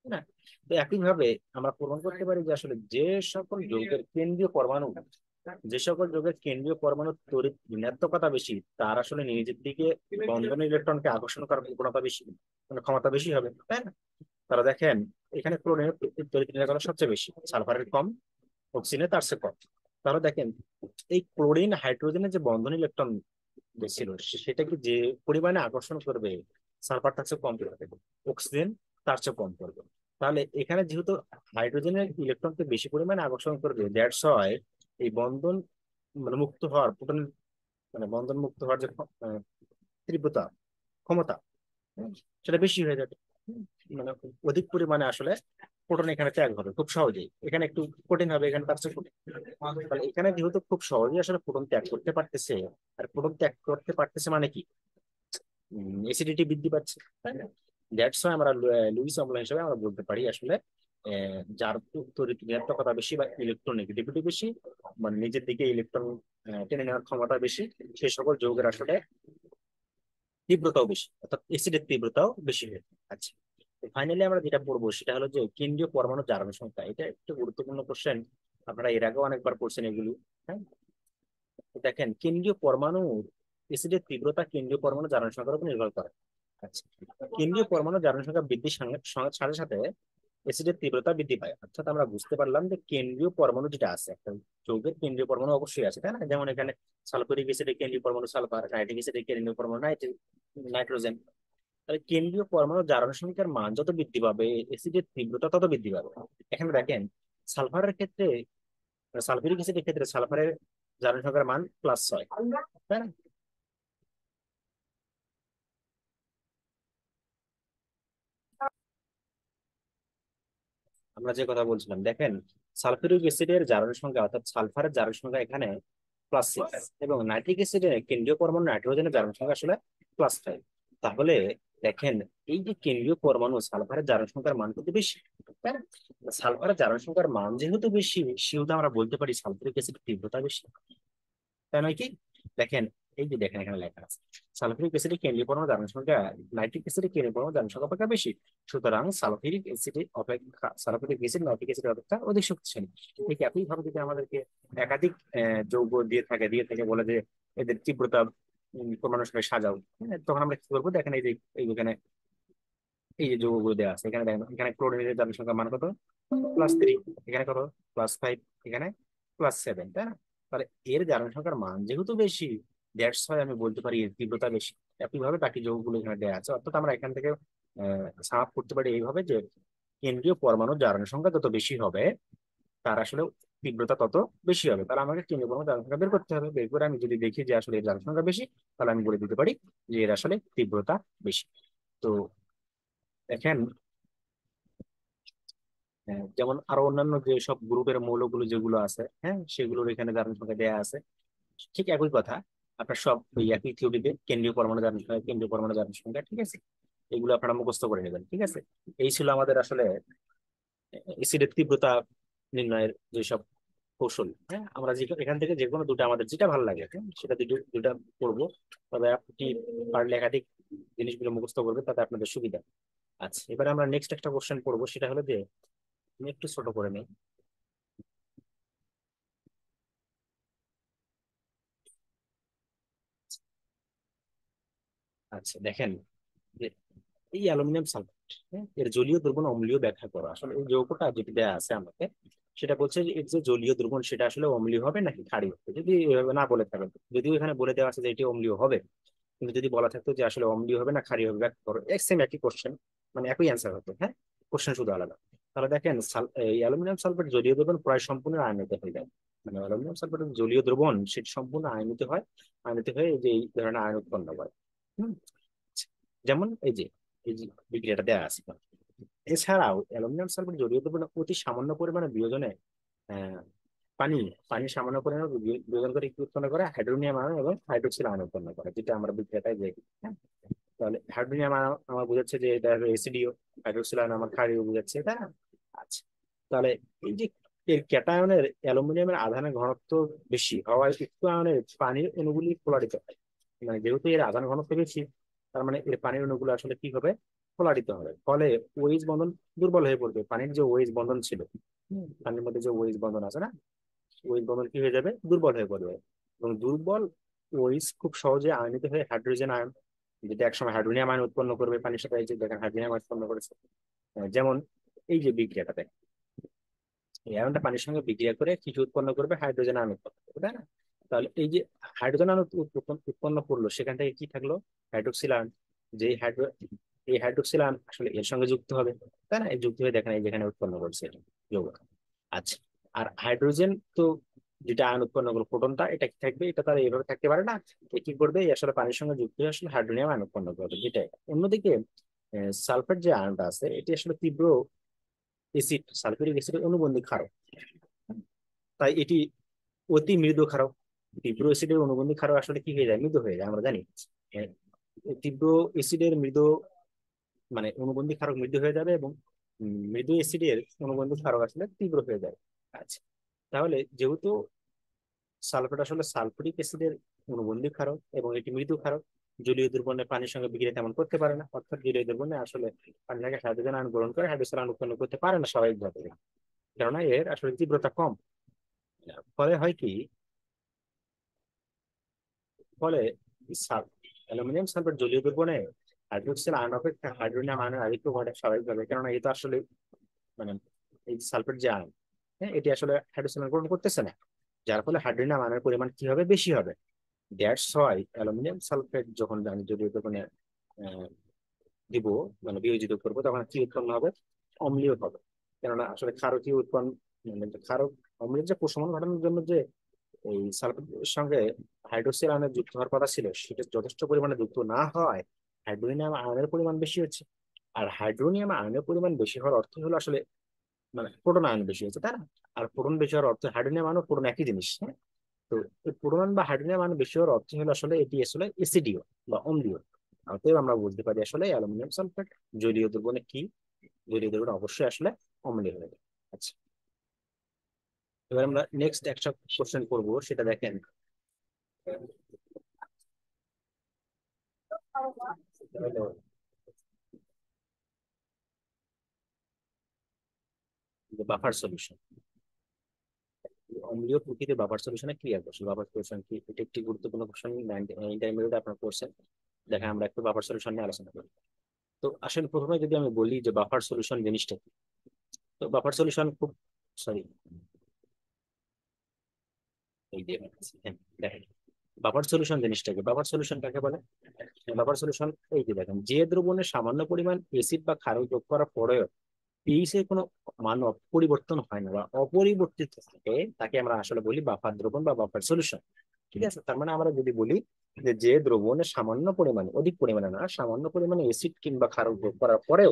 তাই না? তো একইভাবে আমরা প্রমাণ করতে পারি যে আসলে যে সকল যৌগের কেন্দ্রীয় পরমাণু, যে সকল যৌগের কেন্দ্রীয় পরমাণুর তড়িৎ ঋণাত্মকতা বেশি, তার আসলে নিজের দিকে বন্ধন ইলেকট্রনকে আকর্ষণ করার প্রবণতা বেশি, মানে ক্ষমতা বেশি হবে, তাই না? তারা দেখেন এখানে ক্লোরিনের তড়িৎ ঋণাত্মকতা সবচেয়ে বেশি, সালফারের কম, অক্সিজেনের তার চেয়ে কম। তাহলে দেখেন এই ক্লোরিন হাইড্রোজেনের যে বন্ধন ইলেকট্রন ছিল, সেটাকে যে পরিমাণে আকর্ষণ করবে, সালফার তার চেয়ে কম করবে, অক্সিজেন তার চেয়ে কম করবে। তাহলে এখানে যেহেতু হাইড্রোজেনের ইলেকট্রনকে বেশি পরিমাণে আকর্ষণ করবে, দ্যাটস হয় এই বন্ধন মানে মুক্ত হওয়ার প্রোটন, মানে বন্ধন মুক্ত হওয়ার যে তীব্রতা, ক্ষমতা, হুম, সেটা বেশি হয়ে যাবে। মানে অধিক পরিমাণে আসলে প্রোটন এখানে ত্যাগ হবে খুব সহজেই, এখানে একটু কঠিন হবে, এখানে তার চেয়ে কঠিন। তাহলে এখানে যেহেতু খুব সহজেই আসলে প্রোটন ত্যাগ করতে পারতেছে, আর প্রোটন ত্যাগ করতে পারতেছে মানে কি? এসিডিটি বৃদ্ধি পাচ্ছে, তাই না? দ্যাটস ওয়াই আমরা লুইস অম্ল হিসেবে আমরা বলতে পারি আসলে যার তড়িৎ ঋণাত্মকতা বেশি বা ইলেকট্রোনেগেটিভিটি বেশি, মানে নিজের দিকে ইলেকট্রন টেনে নেওয়ার ক্ষমতা বেশি, সেই সকল যৌগের আসলে তীব্রতাও বেশি, অর্থাৎ এসিডের তীব্রতাও বেশি হয়ে থাকে। আচ্ছা, ফাইনালি আমরা যেটা পড়বো সেটা হলো যে কেন্দ্রীয় পরমাণু জারণ সংখ্যা। এটা একটু গুরুত্বপূর্ণ কোশ্চেন, আপনারা এর আগেও অনেকবার পড়ছেন এগুলো। হ্যাঁ, তো দেখেন কেন্দ্রীয় পরমাণু এসিডের তীব্রতা কেন্দ্রীয় পরমাণু জারণ সংখ্যার উপর নির্ভর করে। আচ্ছা, কেন্দ্রীয় পরমাণু জারণ সংখ্যা বৃদ্ধির সঙ্গে সাথে সাথে এসিডের তীব্রতা বৃদ্ধি পায়। অর্থাৎ আমরা বুঝতে পারলাম যে কেন্দ্রীয় পরমাণু যেটা আছে, একটা যৌগের কেন্দ্রীয় পরমাণু অবশ্যই আছে, তাই না? যেমন এখানে সালফিউরিক অ্যাসিডের কেন্দ্রীয় পরমাণু সালফার, নাইট্রিক অ্যাসিডের কেন্দ্রীয় পরমাণু নাইট্রোজেন। তাহলে কেন্দ্রীয় পরমাণু জারণ সংখ্যার মান যত বৃদ্ধি পাবে, এসিডের তীব্রতা তত বৃদ্ধি পাবে। এখানে দেখেন সালফারের ক্ষেত্রে, সালফিউরিক অ্যাসিডের ক্ষেত্রে সালফারের জারণ সংখ্যার মান +6, তাই না? আমরা যে কথা বলছিলাম, দেখেন সালফিউরিক অ্যাসিডের জারণ সংখ্যা অর্থাৎ সালফারের জারণ সংখ্যা এখানে +6, এবং নাইট্রিক অ্যাসিডের কেন্দ্রীয় পরমাণু নাইট্রোজেনের জারণ সংখ্যা আসলে +5। তাহলে দেখেন এই যে কেন্দ্রীয় পরমাণু সালফারের জারণ সংখ্যার মান কিন্তু বেশি, তাই না? সালফারের জারণ সংখ্যার মান যেহেতু বেশি, সেহেতু আমরা বলতে পারি সালফিউরিক অ্যাসিডের তীব্রতা বেশি, তাই নয় কি? দেখেন এই যে দেখেন এখানে লেখা আছে সালফিউরিক অ্যাসিডের কেন্দ্রীয় পরমাণু ধারণ সংখ্যা নাইট্রিক অ্যাসিডের কেন্দ্রীয় পরমাণু ধারণ সংখ্যা অপেক্ষা বেশি। সুতরাং সালফিউরিক অ্যাসিড নাইট্রিক অ্যাসিড অপেক্ষা অধিক শক্তিশালী। ঠিক একই ভাবে যদি আমাদেরকে একাধিক যৌগ দিয়ে থাকে বলে যে এদের তীব্রতা পরমাণুর সঙ্গে সাজাও, হ্যাঁ, তখন আমরা কি করবো? দেখেন এই যে এইখানে এই যে যৌগগুলো দেওয়া আছে, এখানে দেখেন এখানে ক্লোরিনের ধারণ সংখ্যা মান কত? +3। এখানে কত? +5। এখানে +7, তাই না? তাহলে এর জারণ সংখ্যার মান যেহেতু বেশি, দ্যাটস হয় আমি বলতে পারি এর তীব্রতা বেশি। একইভাবে বাকি যৌগগুলো এখানে দেওয়া আছে, অর্থাৎ আমরা এখান থেকে সাম আপ করতে পারি এইভাবে যে কেন্দ্রীয় পরমাণুর জারণ সংখ্যা যত বেশি হবে, তার আসলে তীব্রতা তত বেশি হবে। তাহলে আমাকে কেন্দ্রীয় পরমাণুর জারণ সংখ্যা বের করতে হবে। বের করে আমি যদি দেখি যে আসলে এর জারণ সংখ্যা বেশি, তাহলে আমি বলে দিতে পারি যে এর আসলে তীব্রতা বেশি। তো দেখেন যেমন আরো অন্যান্য যে সব গ্রুপের মৌলগুলো যেগুলো আছে, হ্যাঁ, সেগুলোর এখানে ধারণ সংখ্যা দেওয়া আছে। ঠিক একই কথা, আপনার সব ওই একই থিওরিতে কেন্দ্রীয় পরমাণু ধারণ সংখ্যা, কেন্দ্রীয় পরমাণু ধারণ সংখ্যা, ঠিক আছে? এগুলো আপনারা মুখস্থ করে নেবেন, ঠিক আছে? এই ছিল আমাদের আসলে এসিডের তীব্রতা নির্ণয়ের যেসব কৌশল। হ্যাঁ, আমরা যে এখান থেকে যে কোনো দুটো আমাদের যেটা ভালো লাগে, হ্যাঁ, সেটা দুটা পড়বো। তবে আপনি পারলে একাধিক জিনিসগুলো মুখস্থ করবে, তাতে আপনাদের সুবিধা। আচ্ছা, এবারে আমরা নেক্সট একটা কোশ্চেন পড়বো, সেটা হলো যে আমি একটু ছোট করে নিই। আচ্ছা দেখেন যে এই অ্যালুমিনিয়াম সালফাইড, এর জলীয় দ্রবণ অম্লীয় ব্যাখ্যা করো। আসলে এই যৌগটা যেটা দেওয়া আছে আমাকে, সেটা বলছে যে এর যে জলীয় দ্রবণ সেটা আসলে অম্লীয় হবে নাকি ক্ষারীয় হবে। যদি এভাবে না বলে থাকে, যদিও এখানে বলে দেওয়া আছে যে এটি অম্লীয় হবে, কিন্তু যদি বলা থাকতো যে আসলে অম্লীয় হবে না ক্ষারীয় হবে ব্যাখ্যা করো, সেম একই কোশ্চেন, মানে একই অ্যান্সার হতো। হ্যাঁ, কোশ্চেন শুধু আলাদা। তাহলে দেখেন এই অ্যালুমিনিয়াম সালফেট জলীয় দ্রবণ প্রায় সম্পূর্ণ আয়নিত হয়ে যায়। মানে অ্যালুমিনিয়াম সালফেটের জলীয় দ্রবণ সেটি সম্পূর্ণ আয়নিত হয়। আয়নিত হয়ে এই যে এই ধরনের আয়ন উৎপন্ন করে। হুম। যেমন এই যে বিক্রিয়াটা দেওয়া আছে। এছাড়াও অ্যালুমিনিয়াম সালফেট জলীয় দ্রবণ অতি সামান্য পরিমাণে বিয়োজনে আহ, পানি পানি সামান্য পরিমাণে বিয়োজন করে কি উৎপন্ন করে হাইড্রোনিয়াম আয়ন এবং হাইড্রোক্সিল আয়ন উৎপন্ন করে, যেটা আমরা বিক্রিয়াটাই দেখি। হ্যাঁ, তাহলে হাইড্রোনিয়াম আয়ন আমার বোঝাচ্ছে যে এটা হলো এসিডিও, হাইড্রোক্সিল আয়ন আমার ক্ষারীয় বোঝাচ্ছে, তাই না? আচ্ছা, তাহলে এই যে এর ক্যাটায়নের অ্যালুমিনিয়ামের আধানের ঘনত্ব বেশি হওয়ায় উক্ত আয়নের পানির অণুগুলি পোলারিত হয়। মানে যেহেতু এর আধান ঘনত্ব বেশি, তার মানে এর পানির অণুগুলো আসলে কি হবে, পোলারিত হবে। ফলে ওএইচ বন্ধন দুর্বল হয়ে পড়বে। পানির যে ওএইচ বন্ধন ছিল, পানির মধ্যে যে ওএইচ বন্ধন আছে না, ওএইচ বন্ধন কি হয়ে যাবে, দুর্বল হয়ে পড়বে। এবং দুর্বল ওএইচ খুব সহজে আয়নিত হয়ে হাইড্রোজেন আয়ন, যেটা একসময় হাইড্রোনিয়াম আয়ন উৎপন্ন করবে পানির সাথে। এই যে দেখেন হাইড্রোনিয়াম আয়ন উৎপন্ন করেছে। যেমন এই যে বিক্রিয়াটাতে এই আয়নটা পানির সঙ্গে বিক্রিয়া করে কিছু উৎপন্ন করবে, হাইড্রোজেন আয়ন উৎপন্ন করবে, তাই না? তাহলে এই যে হাইড্রোজেন আয়ন উৎপন্ন করলো, সেখান থেকে কি থাকলো, হাইড্রোক্সিল আয়ন। যে এই হাইড্রোক্সিল আয়ন আসলে এর সঙ্গে যুক্ত হবে, তাই না? এই যুক্ত হয়ে দেখেন এই যেখানে উৎপন্ন করছে এটা যৌগ। আচ্ছা, আর হাইড্রোজেন তো যেটা আয়ন উৎপন্ন করলো প্রোটনটা, এটা কি থাকবে, এটা তার এইভাবে থাকতে পারে না। এ কি করবে, এ আসলে পানির সঙ্গে যুক্ত হয়ে আসলে হাইড্রোনিয়াম আয়ন উৎপন্ন করবে, যেটা এটা। অন্যদিকে সালফেট যে আয়নটা আছে, এটি আসলে তীব্র এসিড, সালফিউরিক অ্যাসিডের অনুবন্ধী ক্ষারক। তাই এটি অতি মৃদু ক্ষারক। তীব্র অ্যাসিডের অনুবন্ধী ক্ষারক আসলে কি হয়ে যায়, মৃদু হয়ে যায়, আমরা জানি। আহ, তীব্র অ্যাসিডের মৃদু, মানে অনুবন্ধী ক্ষারক মৃদু হয়ে যাবে, এবং মৃদু অ্যাসিডের অনুবন্ধী ক্ষারক আসলে তীব্র হয়ে যায়। আচ্ছা, তাহলে যেহেতু সালফেট আসলে সালফুরিক অ্যাসিডের অনুবন্ধী ক্ষারক এবং এটি মৃদু ক্ষারক, জলীয় দ্রবণে পানির সঙ্গে বিক্রিয়া তেমন করতে পারে না। অর্থাৎ জলীয় দ্রবণে আসলে পানি থেকে হাইড্রোজেন আয়ন গ্রহণ করে হাইড্রোক্সাইড আয়ন উৎপন্ন করতে পারে না স্বাভাবিকভাবে, কেননা এর আসলে তীব্রতা কম। ফলে হয় কি, ফলে অ্যালুমিনিয়াম সালফেট জলীয় দ্রবণে হাইড্রোক্সিল আয়ন অপেক্ষা হাইড্রোনিয়াম আয়নের আধিক্য ঘটে স্বাভাবিকভাবে, কেননা এটা আসলে মানে এই সালফেট যে আয়ন, হ্যাঁ, এটি আসলে হাইড্রোক্সিল আয়ন গ্রহণ করতেছে না। যার ফলে হাইড্রোনিয়াম আয়নের পরিমাণ কি হবে, বেশি হবে। দ্যাটস ওয়াই অ্যালুমিনিয়াম সালফেট যখন আমি জলীয় দ্রবণে আহ, দিব, মানে বিয়োজিত করবো, তখন কি উৎপন্ন হবে, অম্লীয় হবে। কেননা আসলে ক্ষারকীয় উৎপন্ন, মানে যে ক্ষারক অম্লের যে প্রশমন ঘটানোর জন্য যে এই সালফেটের সঙ্গে হাইড্রোক্সিল আয়নের যুক্ত হওয়ার কথা ছিল, সেটা যথেষ্ট পরিমাণে যুক্ত না হয় হাইড্রোনিয়াম আয়নের পরিমাণ বেশি হচ্ছে। আর হাইড্রোনিয়াম আয়নের পরিমাণ বেশি হওয়ার অর্থ হলো আসলে মানে প্রোটন আয়ন বেশি হচ্ছে, তাই না? আর প্রোটন বেশি হওয়ার অর্থ হাইড্রোনিয়াম আয়ন ও প্রোটন একই জিনিস, হ্যাঁ। তো এই প্রোটন বা হাইড্রোনিয়াম আয়ন বেশি হওয়ার অর্থ হলো আসলে এটি আসলে এসিডিও বা অম্লীয়। অতএব আমরা বুঝতে পারি আসলে অ্যালুমিনিয়াম সালফেট জলীয় দ্রবণে কি, জলীয় দ্রবণ অবশ্যই আসলে অম্লীয় হবে। আচ্ছা, এবার আমরা নেক্সট একটা কোশ্চেন করবো, সেটা দেখেন। বাফার সলিউশন, অম্লীয় প্রকৃতির বাফার সলিউশনে ক্রিয়া কৌশল। বাফার সলিউশন কি, এটা একটি গুরুত্বপূর্ণ কোশ্চেন, ইন্টারমিডিয়েট আপনার কোর্সে। দেখেন আমরা একটু বাফার সলিউশন নিয়ে আলোচনা করি। তো আসলে প্রথমে যদি আমি বলি যে বাফার সলিউশন জিনিসটা কি, তো বাফার সলিউশন খুব, সরি, এই যে হ্যাঁ, দেখেন বাফার সলিউশন জিনিসটা কি, বাফার সলিউশন কাকে বলে। বাফার সলিউশন এই যে দেখেন, যে দ্রবণে সামান্য পরিমাণ এসিড বা ক্ষার যোগ করার পরেও পিএইচ এর কোনো মান পরিবর্তন হয় না বা অপরিবর্তিত থাকে, তাকে আমরা আসলে বলি বাফার দ্রবণ বা বাফার সলিউশন। ঠিক আছে, তার মানে আমরা যদি বলি যে যে দ্রবণে সামান্য পরিমাণে, অধিক পরিমাণে না, সামান্য পরিমাণে এসিড কিংবা ক্ষার যোগ করার পরেও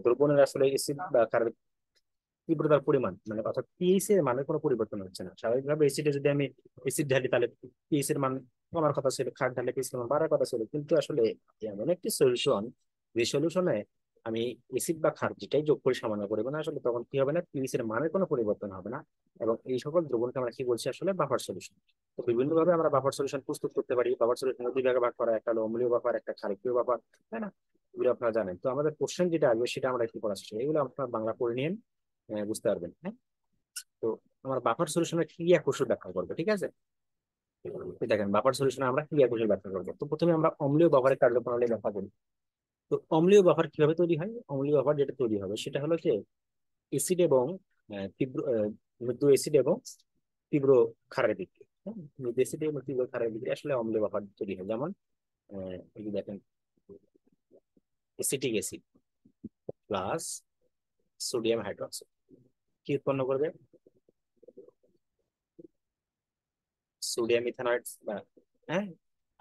দ্রবণের আসলে এসিড বা ক্ষারের তীব্রতার পরিমাণ, মানে অর্থাৎ পিএইচ এর মানের কোনো পরিবর্তন হচ্ছে না। স্বাভাবিকভাবে এসিডে যদি আমি এসিড ঢালি, তাহলে পিএইচ এর মান কমার কথা ছিল, ক্ষার ঢালে পিএইচ এর মান বাড়ার কথা ছিল। কিন্তু আসলে এমন একটি সলিউশন, যে সলিউশনে আমি এসিড বা ক্ষার যেটাই যোগ করি সামান্য পরিমাণে, আসলে তখন কি হবে না, পিএইচ এর মানের কোনো পরিবর্তন হবে না। এবং এই সকল দ্রবণকে আমরা কি বলছি, আসলে বাফার সলিউশন। তো বিভিন্ন ভাবে আমরা বাফার সলিউশন প্রস্তুত করতে পারি। বাফার সলিউশন দুই ভাগে ভাগ করা, একটা হলো অম্লীয় বাফার, একটা ক্ষারকীয় বাফার, তাই না? এগুলো আপনারা জানেন। তো আমাদের কোশ্চেন যেটা আসবে সেটা আমরা একটু পড়াচ্ছি, এগুলো আপনার বাংলা পড়ে নিন, বুঝতে পারবেন, হ্যাঁ। তো আমার বাফার সলিউশনের ক্রিয়া কৌশল ব্যাখ্যা করবো, ঠিক আছে? তো দেখেন বাফার সলিউশনে আমরা ক্রিয়া কৌশল ব্যাখ্যা করবো। তো প্রথমে আমরা অম্লীয় বাফারের কার্যপ্রণালী ব্যাখ্যা করি। তো অম্লীয় বাফার কিভাবে তৈরি হয়? অম্লীয় বাফার যেটা তৈরি হবে সেটা হলো যে এসিড এবং তীব্র মৃদু এসিড এবং তীব্র ক্ষারের দিক থেকে, হ্যাঁ? মৃদু এসিড এবং তীব্র ক্ষারের দিক থেকে আসলে অম্লীয় বাফার তৈরি হয়। যেমন এই যে দেখেন, acetic acid plus sodium hydroxide কি উৎপন্ন করবে? সোডিয়াম ইথানয়েড, হ্যাঁ,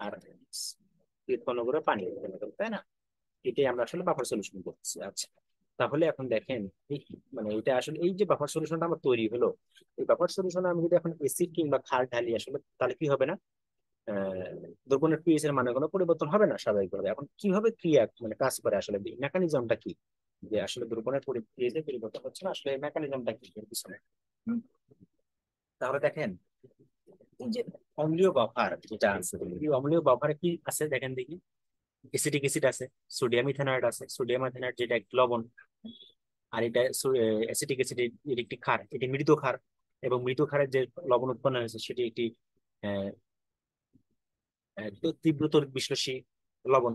আর কি উৎপন্ন করবে? পানি উৎপন্ন করবে, তাই না? এটাই আমরা আসলে বাফার সলিউশন করতেছি। আচ্ছা, তাহলে এখন দেখেন এই মানে এটা আসলে এই যে বাফার সলিউশনটা আমার তৈরি হলো, এই বাফার সলিউশনে আমি যদি এখন এসিড কিংবা ক্ষার ঢালি আসলে, তাহলে কি হবে না? দ্রবণের পিএইচ এর মানে কোনো পরিবর্তন হবে না স্বাভাবিকভাবে। এখন কিভাবে ক্রিয়া মানে কাজ করে আসলে, মেকানিজমটা কি যে আসলে দ্রবণের পিএইচ এর পরিবর্তন হচ্ছে না, আসলে মেকানিজমটা কি এর পিছনে? হুম, তাহলে দেখেন এই যে অম্লীয় বাফার যেটা আছে, এই অম্লীয় বাফারে কি আছে দেখেন দেখি। এসিটিক অ্যাসিড আছে, সোডিয়াম ইথানয়েড আছে, সোডিয়াম ইথানয়েড যেটা একটি লবণ, আর এটা অ্যাসিটিক অ্যাসিড এর একটি ক্ষার, এটি মৃত ক্ষার। এবং মৃত ক্ষারের যে লবণ উৎপন্ন হয়েছে সেটি একটি আহ, তীব্র তড়িৎ বিশ্লেষী লবণ।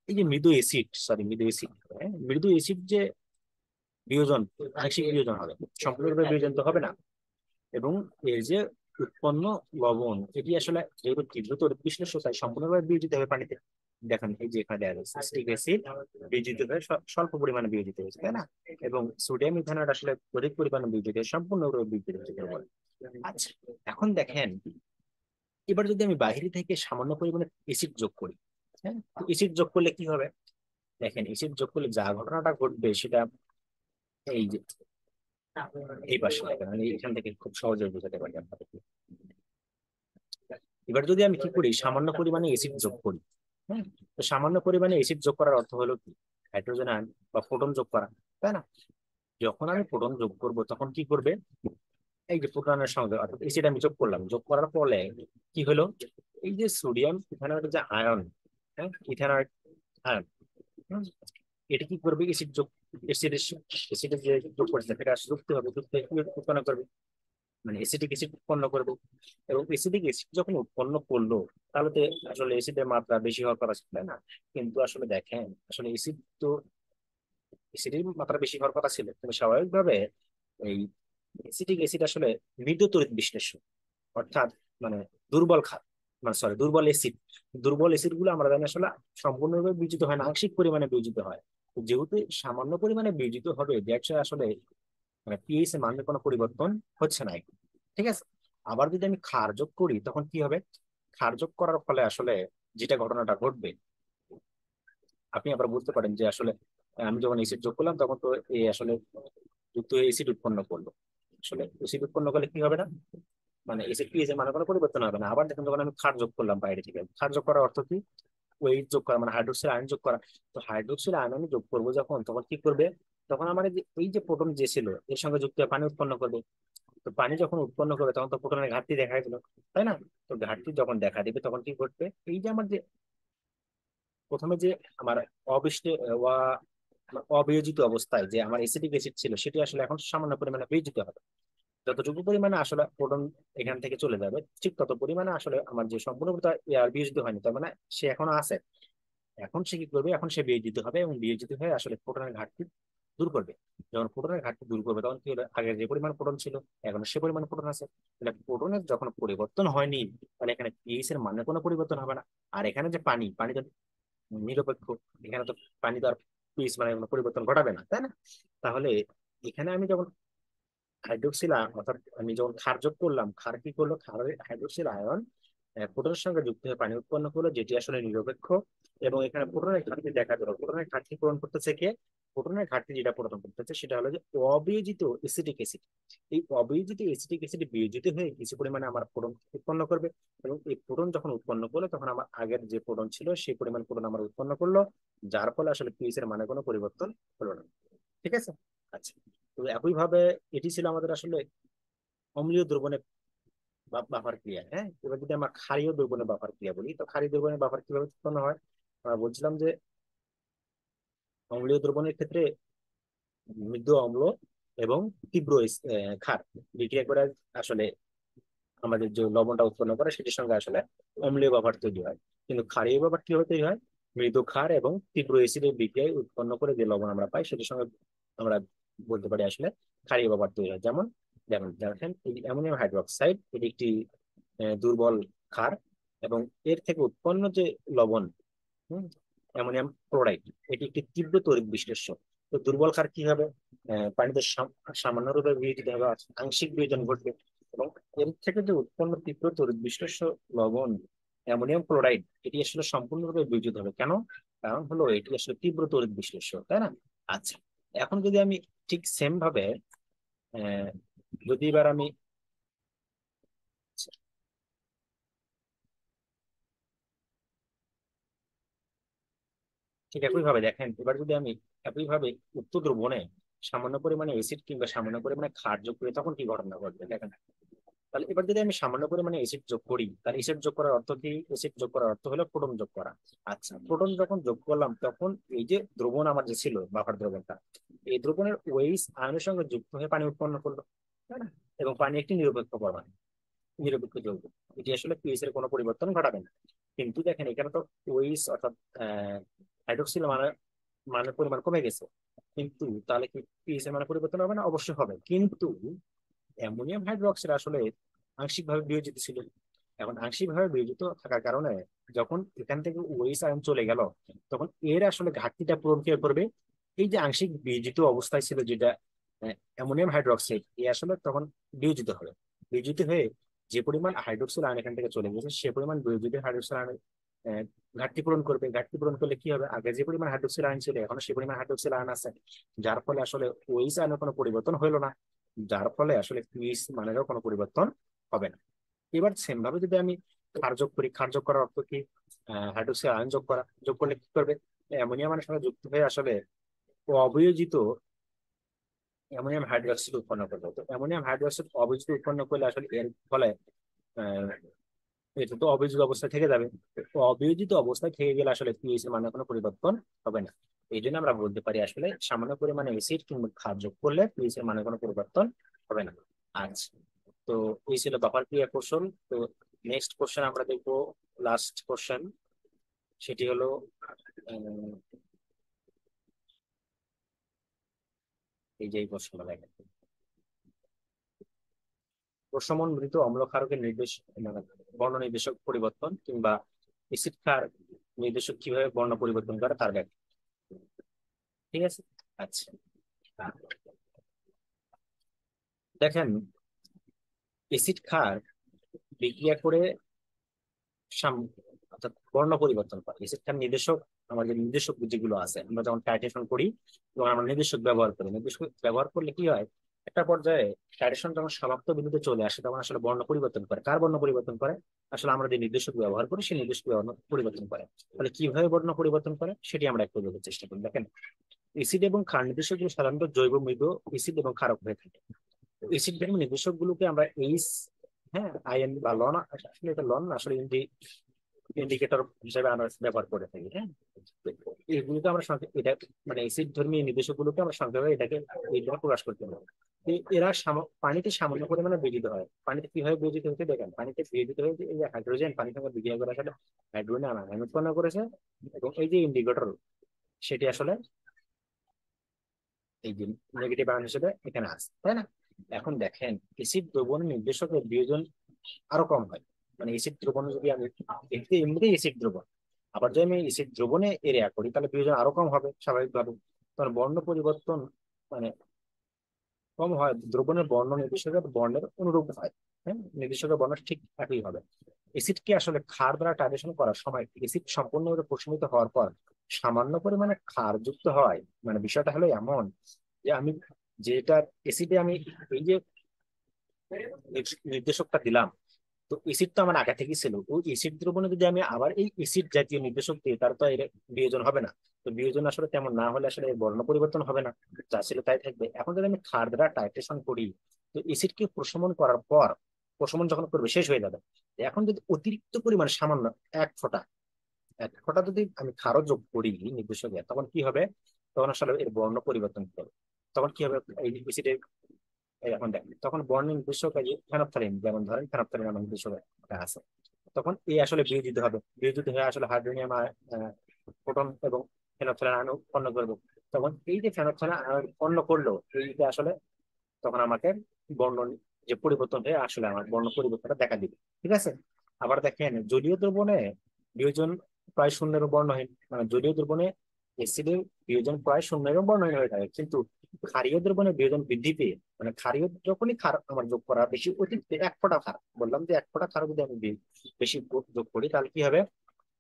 এই যে মৃদু অ্যাসিড, সরি মৃদু অ্যাসিড, মৃদু অ্যাসিড যে বিয়োজন, আংশিক বিয়োজন হবে, সম্পূর্ণরূপে বিয়োজন তো হবে না। এবং এর যে উৎপন্ন লবণ, এটি আসলে যেহেতু তীব্র তড়িৎ বিশ্লেষ্য, তাই সম্পূর্ণভাবে বিয়োজিত হবে পানিতে। দেখেন এই যে এখানে দেখা যাচ্ছে অ্যাসিটিক অ্যাসিড বিয়োজিত হয়ে স্বল্প পরিমাণে বিয়োজিত হয়েছে, তাই না? এবং সোডিয়াম ইথানয়েড আসলে অধিক পরিমাণে বিয়োজিত হয়ে সম্পূর্ণরূপে বিয়োজিত হয়েছে বলে। আচ্ছা, এখন দেখেন এবার যদি আমি বাইরে থেকে সামান্য পরিমাণে এসিড যোগ করি, হ্যাঁ, এসিড যোগ করলে কি হবে? দেখেন এসিড যোগ করলে যা ঘটনাটা ঘটবে সেটা এই যে এই পাশে দেখেন, আমি এখান থেকে খুব সহজে বোঝাতে পারি আপনাদেরকে। এবার যদি আমি কি করি, সামান্য পরিমাণে এসিড যোগ করি, হ্যাঁ, তো সামান্য পরিমাণে এসিড যোগ করার অর্থ হলো কি? হাইড্রোজেন আয়ন বা প্রোটন যোগ করা, তাই না? যখন আমি প্রোটন যোগ করব তখন কি করবে? এই যে প্রোটনের সঙ্গে অর্থাৎ এসিড আমি যোগ করলাম, যোগ করার ফলে কি হলো? এই যে সোডিয়াম ইথানয়েড যে আয়ন, হ্যাঁ, ইথানয়েড আয়ন, হুম, এটা কি করবে? এসিড যোগ, এসিড এসিডের যে যোগ করেছে সেটা যুক্ত হবে, যুক্ত হয়ে কি উৎপন্ন করবে? মানে এসিটিক অ্যাসিড উৎপন্ন করবে। এবং এসিটিক অ্যাসিড যখন উৎপন্ন করলো, তাহলে তো আসলে এসিডের মাত্রা বেশি হওয়ার কথা ছিল, তাই না? কিন্তু আসলে দেখেন আসলে এসিড তো এসিডের মাত্রা বেশি হওয়ার কথা ছিল, কিন্তু স্বাভাবিকভাবে এই এসিটিক অ্যাসিড আসলে মৃদু তড়িৎ বিশ্লেষ্য, অর্থাৎ মানে দুর্বল খাত, মানে সরি দুর্বল এসিড। দুর্বল এসিড গুলো আমরা জানি আসলে সম্পূর্ণরূপে বিয়োজিত হয় না, আংশিক পরিমাণে বিয়োজিত হয়। তো যেহেতু সামান্য পরিমাণে বিয়োজিত হবে, দ্যাটস আসলে মানে পিএইচ এর মানে কোনো পরিবর্তন হচ্ছে না এখন। ঠিক আছে। আবার যদি আমি ক্ষার যোগ করি তখন কি হবে? ক্ষার যোগ করার ফলে আসলে যেটা ঘটনাটা ঘটবে, আপনি আবার বুঝতে পারেন যে আসলে আমি যখন এসিড যোগ করলাম তখন তো আসলে যুক্ত হয়ে এসিড উৎপন্ন করলো। আসলে এসিড উৎপন্ন করলে কি হবে না, মানে এসিড পিএইচ এর মানে কোনো পরিবর্তন হবে না। আবার দেখুন যখন আমি ক্ষার যোগ করলাম বাইরে থেকে, ক্ষার যোগ করার অর্থ কি? ওই যোগ করা মানে হাইড্রোক্সিল আয়ন যোগ করা। তো হাইড্রোক্সিল আয়ন আমি যোগ করবো যখন, তখন কি করবে? তখন আমার এই যে প্রোটন যে ছিল এর সঙ্গে যুক্ত হয়ে পানি উৎপন্ন করবে। তো পানি যখন উৎপন্ন করবে তখন তো প্রোটনের ঘাটতি দেখা দিল, তাই না? তো ঘাটতি যখন দেখা দিবে তখন কি ঘটবে? এই যে আমার যে প্রথমে যে আমার অবিষ্ট আমার অবিয়োজিত অবস্থায় যে আমার এসিটিক অ্যাসিড ছিল, সেটি আসলে এখন সামান্য পরিমাণে বিয়োজিত হবে। যতটুকু পরিমাণে আসলে প্রোটন এখান থেকে চলে যাবে, ঠিক তত পরিমাণে আসলে আমার যে সম্পূর্ণ এয়ার বিয়োজিত হয়নি, তার মানে সে এখনো আছে। এখন সে কি করবে? এখন সে বিয়োজিত হবে এবং বিয়োজিত হয়ে আসলে প্রোটনের ঘাটতি দূর করবে। যখন প্রোটনের ঘাটতি দূর করবে তখন কি হলো? আগের যে পরিমাণ প্রোটন ছিল এখন সে পরিমাণ প্রোটন আছে। তাহলে প্রোটনের যখন পরিবর্তন হয়নি, তাহলে এখানে পিএইচ এর মানে কোনো পরিবর্তন হবে না। আর এখানে যে পানি, পানি তো নিরপেক্ষ, এখানে তো পানি তো আর পিএইচ মানে কোনো পরিবর্তন ঘটাবে না, তাই না? তাহলে এখানে আমি যখন হাইড্রোক্সিল অর্থাৎ আমি যখন ক্ষার যোগ করলাম, ক্ষার কি করলো? ক্ষার হাইড্রোক্সিল আয়ন প্রোটনের সঙ্গে যুক্ত হয়ে পানি উৎপন্ন করলো, যেটি আসলে নিরপেক্ষ। এবং এখানে প্রোটনের ঘাটতি দেখা গেল, প্রোটনের ঘাটতি পূরণ করতেছে কে? প্রোটনের ঘাটতি যেটা পূরণ করতেছে সেটা হলো যে অবিয়োজিত এসিটিক অ্যাসিড। এই অবিয়োজিত এসিটিক অ্যাসিড বিয়োজিত হয়ে কিছু পরিমাণে আমার প্রোটন উৎপন্ন করবে। এবং এই প্রোটন যখন উৎপন্ন করলো তখন আমার আগের যে প্রোটন ছিল সেই পরিমাণ প্রোটন আমার উৎপন্ন করলো, যার ফলে আসলে পিএইচ এর মানে কোনো পরিবর্তন হলো না। ঠিক আছে। আচ্ছা, তো একইভাবে এটি ছিল আমাদের আসলে অম্লীয় দ্রবণের বাফার ক্রিয়া। হ্যাঁ, এবার যদি আমরা ক্ষারীয় দ্রবণের বাফার ক্রিয়া বলি, তো ক্ষারীয় দ্রবণের বাফার কিভাবে উৎপন্ন হয়? আমরা বলছিলাম যে অম্লীয় দ্রবণের ক্ষেত্রে মৃদু অম্ল এবং তীব্র ক্ষার বিক্রিয়া করে আসলে আমাদের যে লবণটা উৎপন্ন করে সেটির সঙ্গে আসলে অম্লীয় বাফার তৈরি হয়। কিন্তু ক্ষারীয় বাফার কিভাবে তৈরি হয়? মৃদু ক্ষার এবং তীব্র অ্যাসিডের বিক্রিয়ায় উৎপন্ন করে যে লবণ আমরা পাই সেটার সঙ্গে আমরা বলতে পারি আসলে ক্ষারীয় ব্যবহার তৈরি হয়। যেমন যেমন দেখেন এই অ্যামোনিয়াম হাইড্রোক্সাইড, এটি একটি দুর্বল ক্ষার, এবং এর থেকে উৎপন্ন যে লবণ, হুম, অ্যামোনিয়াম ক্লোরাইড, এটি একটি তীব্র তড়িৎ বিশ্লেষ্য। তো দুর্বল ক্ষার কি হবে? পানিতে সামান্য রূপে বিয়োজিত হবে, আংশিক বিয়োজন ঘটবে, এবং এর থেকে যে উৎপন্ন তীব্র তড়িৎ বিশ্লেষ্য লবণ অ্যামোনিয়াম ক্লোরাইড, এটি আসলে সম্পূর্ণরূপে বিয়োজিত হবে। কেন? কারণ হলো এটি আসলে তীব্র তড়িৎ বিশ্লেষ্য, তাই না? আচ্ছা, এখন যদি আমি ঠিক সেম ভাবে আহ, যদি এবার আমি ঠিক একইভাবে দেখেন, এবার যদি আমি একইভাবে উক্ত দ্রবণে সামান্য পরিমাণে অ্যাসিড কিংবা সামান্য পরিমাণে ক্ষার যোগ করি, তখন কি ঘটনা ঘটবে দেখেন। তাহলে এবার যদি আমি সামান্য পরিমাণে অ্যাসিড যোগ করি, তাহলে অ্যাসিড যোগ করার অর্থ কি? অ্যাসিড যোগ করার অর্থ হলো প্রোটন যোগ করা। আচ্ছা, প্রোটন যখন যোগ করলাম, তখন এই যে দ্রবণ আমার যে ছিল বাফার দ্রবণটা, এই দ্রবণের ওএইচ আয়নের সঙ্গে যুক্ত হয়ে পানি উৎপন্ন করলো, তাই না? এবং পানি একটি নিরপেক্ষ পরমাণু, নিরপেক্ষ যৌগ, এটি আসলে পিএইচ এর কোনো পরিবর্তন ঘটাবে না। কিন্তু দেখেন এখানে তো ওএইচ অর্থাৎ হাইড্রোক্সিল মানের পরিমাণ কমে গেছে, কিন্তু তাহলে কি পিএইচ এর মানে পরিবর্তন হবে না? অবশ্যই হবে। কিন্তু অ্যামোনিয়াম হাইড্রোক্সাইড আসলে আংশিকভাবে বিয়োজিত ছিল। এখন আংশিকভাবে বিয়োজিত থাকার কারণে যখন এখান থেকে ওএইচ আয়ন চলে গেল, তখন এর আসলে ঘাটতিটা পূরণ কে করবে? এই যে আংশিক বিয়োজিত অবস্থায় ছিল যেটা অ্যামোনিয়াম হাইড্রোক্সাইড, এ আসলে তখন বিয়োজিত হবে। বিয়োজিত হয়ে যে পরিমাণ হাইড্রোক্সিল আয়ন এখান থেকে চলে গেছে, সে পরিমাণ বিয়োজিত হাইড্রোক্সিল আয়ন আহ, ঘাটতি পূরণ করবে। ঘাটতি পূরণ করলে কি হবে? আগে যে পরিমাণ হাইড্রোক্সিল আয়ন ছিল, এখন সে পরিমাণ হাইড্রোক্সিল আয়ন আছে, যার ফলে আসলে ওএইচ আয়নের কোনো পরিবর্তন হলো না, যার ফলে আসলে পিএইচ মানেরও কোনো পরিবর্তন হবে না। এবার সেম ভাবে যদি আমি ক্ষার যোগ করি, ক্ষার যোগ করার অর্থ কি? হাইড্রোক্সিল আয়ন যোগ করা। যোগ করলে কি করবে? অ্যামোনিয়ামের সঙ্গে যুক্ত হয়ে আসলে অবয়োজিত অ্যামোনিয়াম হাইড্রোক্সাইড উৎপন্ন করবে। তো অ্যামোনিয়াম হাইড্রোক্সাইড অবয়োজিত উৎপন্ন করলে আসলে এর ফলে আহ, এটা তো অবয়োজিত অবস্থায় থেকে যাবে। তো অবয়োজিত অবস্থায় থেকে গেলে আসলে পিএইচ এর মানে কোনো পরিবর্তন হবে না। এই জন্য আমরা বলতে পারি আসলে সামান্য পরিমাণে অ্যাসিড কিংবা ক্ষার যোগ করলে পিএইচ এর মানে কোনো পরিবর্তন হবে না। আচ্ছা, তো এই ছিল বাফার ক্রিয়া কৌশল। তো নেক্সট কোশ্চেন আমরা দেখবো, লাস্ট কোশ্চেন, সেটি হলো উম, এই যে এই প্রশ্নটা দেখেন, প্রশমন মৃত অম্ল ক্ষারকের নির্দেশ মানে বর্ণ নির্দেশক পরিবর্তন কিংবা এসিড ক্ষার নির্দেশক কিভাবে বর্ণ পরিবর্তন করে তার ব্যাখ্যা। ঠিক আছে। আচ্ছা, দেখেন এসিড ক্ষার বিক্রিয়া করে অর্থাৎ বর্ণ পরিবর্তন করে। এসিড ক্ষার নির্দেশক, আমাদের নির্দেশক যেগুলো আছে, আমরা যখন টাইট্রেশন করি এবং আমরা নির্দেশক ব্যবহার করি, নির্দেশক ব্যবহার করলে কি হয়? একটা পর্যায়ে টাইট্রেশন যখন সমাপ্ত বিন্দুতে চলে আসে, তখন আসলে বর্ণ পরিবর্তন করে। কার বর্ণ পরিবর্তন করে? আসলে আমরা যে নির্দেশক ব্যবহার করি সেই নির্দেশক বর্ণ পরিবর্তন করে। তাহলে কিভাবে বর্ণ পরিবর্তন করে সেটি আমরা একটু বোঝার চেষ্টা করি। দেখেন, এসিড এবং ক্ষার নির্দেশক গুলো সাধারণত জৈব মৃদু এসিড এবং ক্ষারক হয়ে থাকে। এসিড ধর্মী নির্দেশক গুলোকে আমরা এইচ, হ্যাঁ, আইএন বা লন, আসলে এটা লন না, আসলে ইন্ডিকেটর হিসেবে আমরা ব্যবহার করে থাকি। হ্যাঁ, তো এগুলোকে আমরা এটা মানে এসিড ধর্মী নির্দেশক গুলোকে আমরা সংক্ষেপে এটাকে এইভাবে প্রকাশ করতে পারি। এরা পানিতে সামান্য পরিমাণে বিয়োজিত হয়। পানিতে কিভাবে বিয়োজিত হচ্ছে দেখেন, পানিতে বিয়োজিত হয়ে যে এই যে হাইড্রোজেন পানির সঙ্গে বিক্রিয়া করে আসলে হাইড্রোজেন আয়ন উৎপন্ন করেছে, এবং এই যে ইন্ডিকেটর, সেটি আসলে এই যে নেগেটিভ আয়ন হিসেবে এখানে আছে, তাই না? এখন দেখেন এসিড দ্রবণ নির্দেশকের বিয়োজন আরো কম হয়। মানে এসিড দ্রবণে যদি আমি দেখতে এমনিতেই এসিড দ্রবণ, আবার যদি আমি এসিড দ্রবণে এরিয়া করি, তাহলে বিয়োজন আরো কম হবে স্বাভাবিকভাবে। তখন বর্ণ পরিবর্তন মানে কম হয়, দ্রবণের বর্ণ নির্দেশকের বর্ণের অনুরূপ হয়। হ্যাঁ, নির্দেশকের বর্ণ ঠিক একই হবে। এসিডকে আসলে ক্ষার দ্বারা টাইট্রেশন করার সময় এসিড সম্পূর্ণভাবে প্রশমিত হওয়ার পর সামান্য পরিমাণে ক্ষার যুক্ত হয়। মানে বিষয়টা হলো এমন যে আমি যেটা এসিডে আমি এই যে নির্দেশকটা দিলাম, তো এসিড তো আমার আগে থেকেই ছিল। ওই এসিড দ্রবণে যদি আমি আবার এই এসিড জাতীয় নির্দেশক দিই, তার তো এর বিয়োজন হবে না। তো বিয়োজন আসলে তেমন না হলে আসলে এর বর্ণ পরিবর্তন হবে না, যা ছিল তাই থাকবে। এখন যদি আমি ক্ষার দ্বারা টাইট্রেশন করি, তো এসিডকে প্রশমন করার পর, প্রশমন যখন করবে শেষ হয়ে যাবে, এখন যদি অতিরিক্ত পরিমাণ সামান্য এক ফোঁটা, এক ফোঁটা যদি আমি ক্ষারও যোগ করি নির্দেশকে, তখন কি হবে? তখন আসলে এর বর্ণ পরিবর্তন হবে। তখন কি হবে? এই এসিডের এখন দেখেন, তখন বর্ণিল বিশ্বকাজী ফেনপথ্যালিন, যেমন ধরেন ফেনপথ্যালিন নামক বিশ্বকাজ আছে, তখন এই আসলে বিয়োজিত হবে। বিয়োজিত হয়ে আসলে হাইড্রোনিয়াম প্রোটন এবং ফেনফথ্যালেন আয়ন উৎপন্ন করবো। তখন এই যে ফেনফথ্যালেন আয়ন উৎপন্ন করলো, এইটা আসলে তখন আমাকে বর্ণ যে পরিবর্তন হয়ে আসলে আমার বর্ণ পরিবর্তনটা দেখা দিবে। ঠিক আছে। আবার দেখেন জলীয় দ্রবণে বিয়োজন প্রায় শূন্যের বর্ণহীন, মানে জলীয় দ্রবণে অ্যাসিডের বিয়োজন প্রায় শূন্যের বর্ণহীন হয়ে থাকে, কিন্তু ক্ষারীয় দ্রবণে বিয়োজন বৃদ্ধি পেয়ে, মানে ক্ষারীয় যখনই ক্ষার আমার যোগ করা বেশি অতিরিক্ত এক ফোঁটা ক্ষার, বললাম যে এক ফোঁটা ক্ষার যদি আমি বেশি যোগ করি তাহলে কি হবে,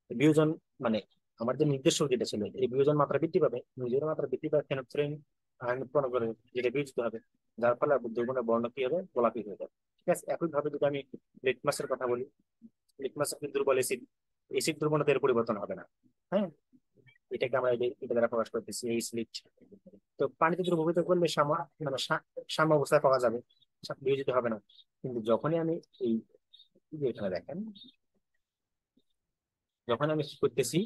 বিয়োজন মানে আমার যে নির্দেশ যেটা ছিল এই বিয়োজন মাত্রা বৃদ্ধি পাবে, নিজের মাত্রা বৃদ্ধি পাবে, ফেনোক্সিলিন আয়ন উৎপন্ন করে যেটা বিয়োজিত হবে, যার ফলে দ্রবণের বর্ণ কি হবে, গোলাপি হয়ে যাবে। ঠিক আছে। একইভাবে যদি আমি লিটমাসের কথা বলি, লিটমাস একটি দুর্বল অ্যাসিড, অ্যাসিড দ্রবণতে এর পরিবর্তন হবে না। হ্যাঁ, এটাকে আমরা এটা দ্বারা প্রকাশ করতেছি এই স্লিট। তো পানিতে দ্রবীভূত করলে মানে সাম্য অবস্থায় পাওয়া যাবে, বিয়োজিত হবে না। কিন্তু যখনই আমি এই এই যে এখানে দেখেন, যখন আমি কি করতেছি,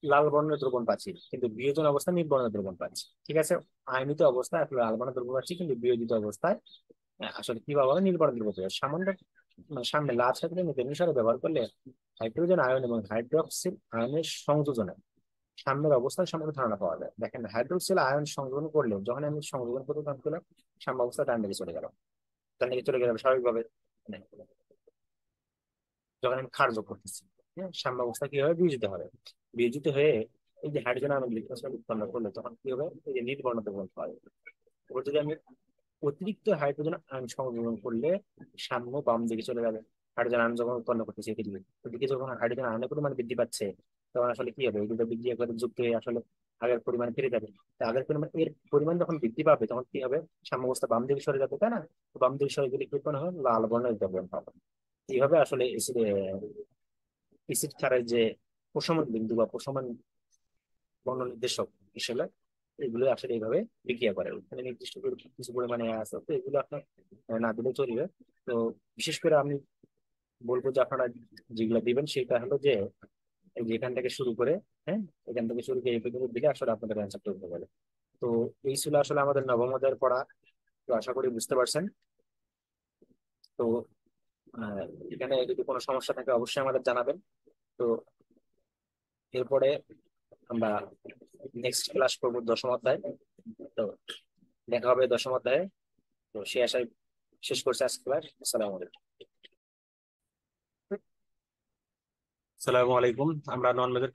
লাল বর্ণের দ্রবণ পাচ্ছি কিন্তু বিয়োজন অবস্থায় নীল বর্ণের দ্রবণ পাচ্ছি। ঠিক আছে। আয়নিত অবস্থায় আসলে লাল বর্ণের দ্রবণ পাচ্ছি, কিন্তু বিয়োজিত অবস্থায় আসলে কি পাবো, নীল বর্ণের দ্রবণ পাবো। সামান্য মানে সামনে লাল সাথে অনুসারে ব্যবহার করলে হাইড্রোজেন আয়ন এবং হাইড্রোক্সিল আয়নের সংযোজনে সাম্যের অবস্থায় সম্পর্কে ধারণা পাওয়া যায়। দেখেন হাইড্রোক্সিল আয়ন সংযোজন করলে, যখন আমি সংযোজন করতে থাকতে গেলাম, সাম্য অবস্থা ডান দিকে চলে গেল, ডান দিকে চলে গেলাম স্বাভাবিকভাবে। মানে যখন আমি ক্ষার যোগ করতেছি, হ্যাঁ, সাম্য অবস্থা কি হবে, বিয়োজিত হবে। বিয়োজিত হয়ে এই যে হাইড্রোজেন আয়ন গ্লুকোজ উৎপন্ন করলে তখন কি হবে, এই যে নীল বর্ণ দ্রবণ পাওয়া যাবে। এবার যদি আমি অতিরিক্ত হাইড্রোজেন আয়ন সংযোজন করলে সাম্য বাম দিকে চলে যাবে। হাইড্রোজেন আয়ন যখন উৎপন্ন করতেছে এদিকে, ওদিকে যখন হাইড্রোজেন আয়নের পরিমাণ বৃদ্ধি পাচ্ছে, তখন আসলে কি হবে, এগুলো বৃদ্ধি একবারে যুক্ত হয়ে আসলে আগের পরিমাণ ফিরে যাবে। তা আগের পরিমাণ, এর পরিমাণ যখন বৃদ্ধি পাবে তখন কি হবে, সাম্য অবস্থা বাম দিকে সরে যাবে, তাই না? তো বাম দিকে সরে গেলে কি উৎপন্ন হবে, লাল বর্ণের দ্রবণ পাবো। এইভাবে আসলে এসিড ক্ষারের যে প্রশমন বিন্দু বা প্রশমন বর্ণ নির্দেশক হিসেবে এগুলো আসলে এইভাবে বিক্রিয়া করে। ওখানে নির্দিষ্ট করে কিছু পরিমাণে আছে, তো এগুলো আপনার না দিলেও চলবে। তো বিশেষ করে আমি বলবো যে আপনারা যেগুলো দিবেন সেটা হলো যে এই যে এখান থেকে শুরু করে, হ্যাঁ, এখান থেকে শুরু করে এই পর্যন্ত দিলে আসলে আপনাদের অ্যান্সারটা হতে পারে। তো এই ছিল আসলে আমাদের নবম অধ্যায়ের পড়া। তো আশা করি বুঝতে পারছেন। তো আহ, এখানে যদি কোনো সমস্যা থাকে অবশ্যই আমাদের জানাবেন। তো এরপরে আমরা নেক্সট ক্লাস করবো দশম অধ্যায়। তো দেখা হবে দশম অধ্যায়ে। তো সে আশায় শেষ করছে আজকে ক্লাস। আসসালামু আলাইকুম। আসসালামু আলাইকুম। আমরা নন মেজর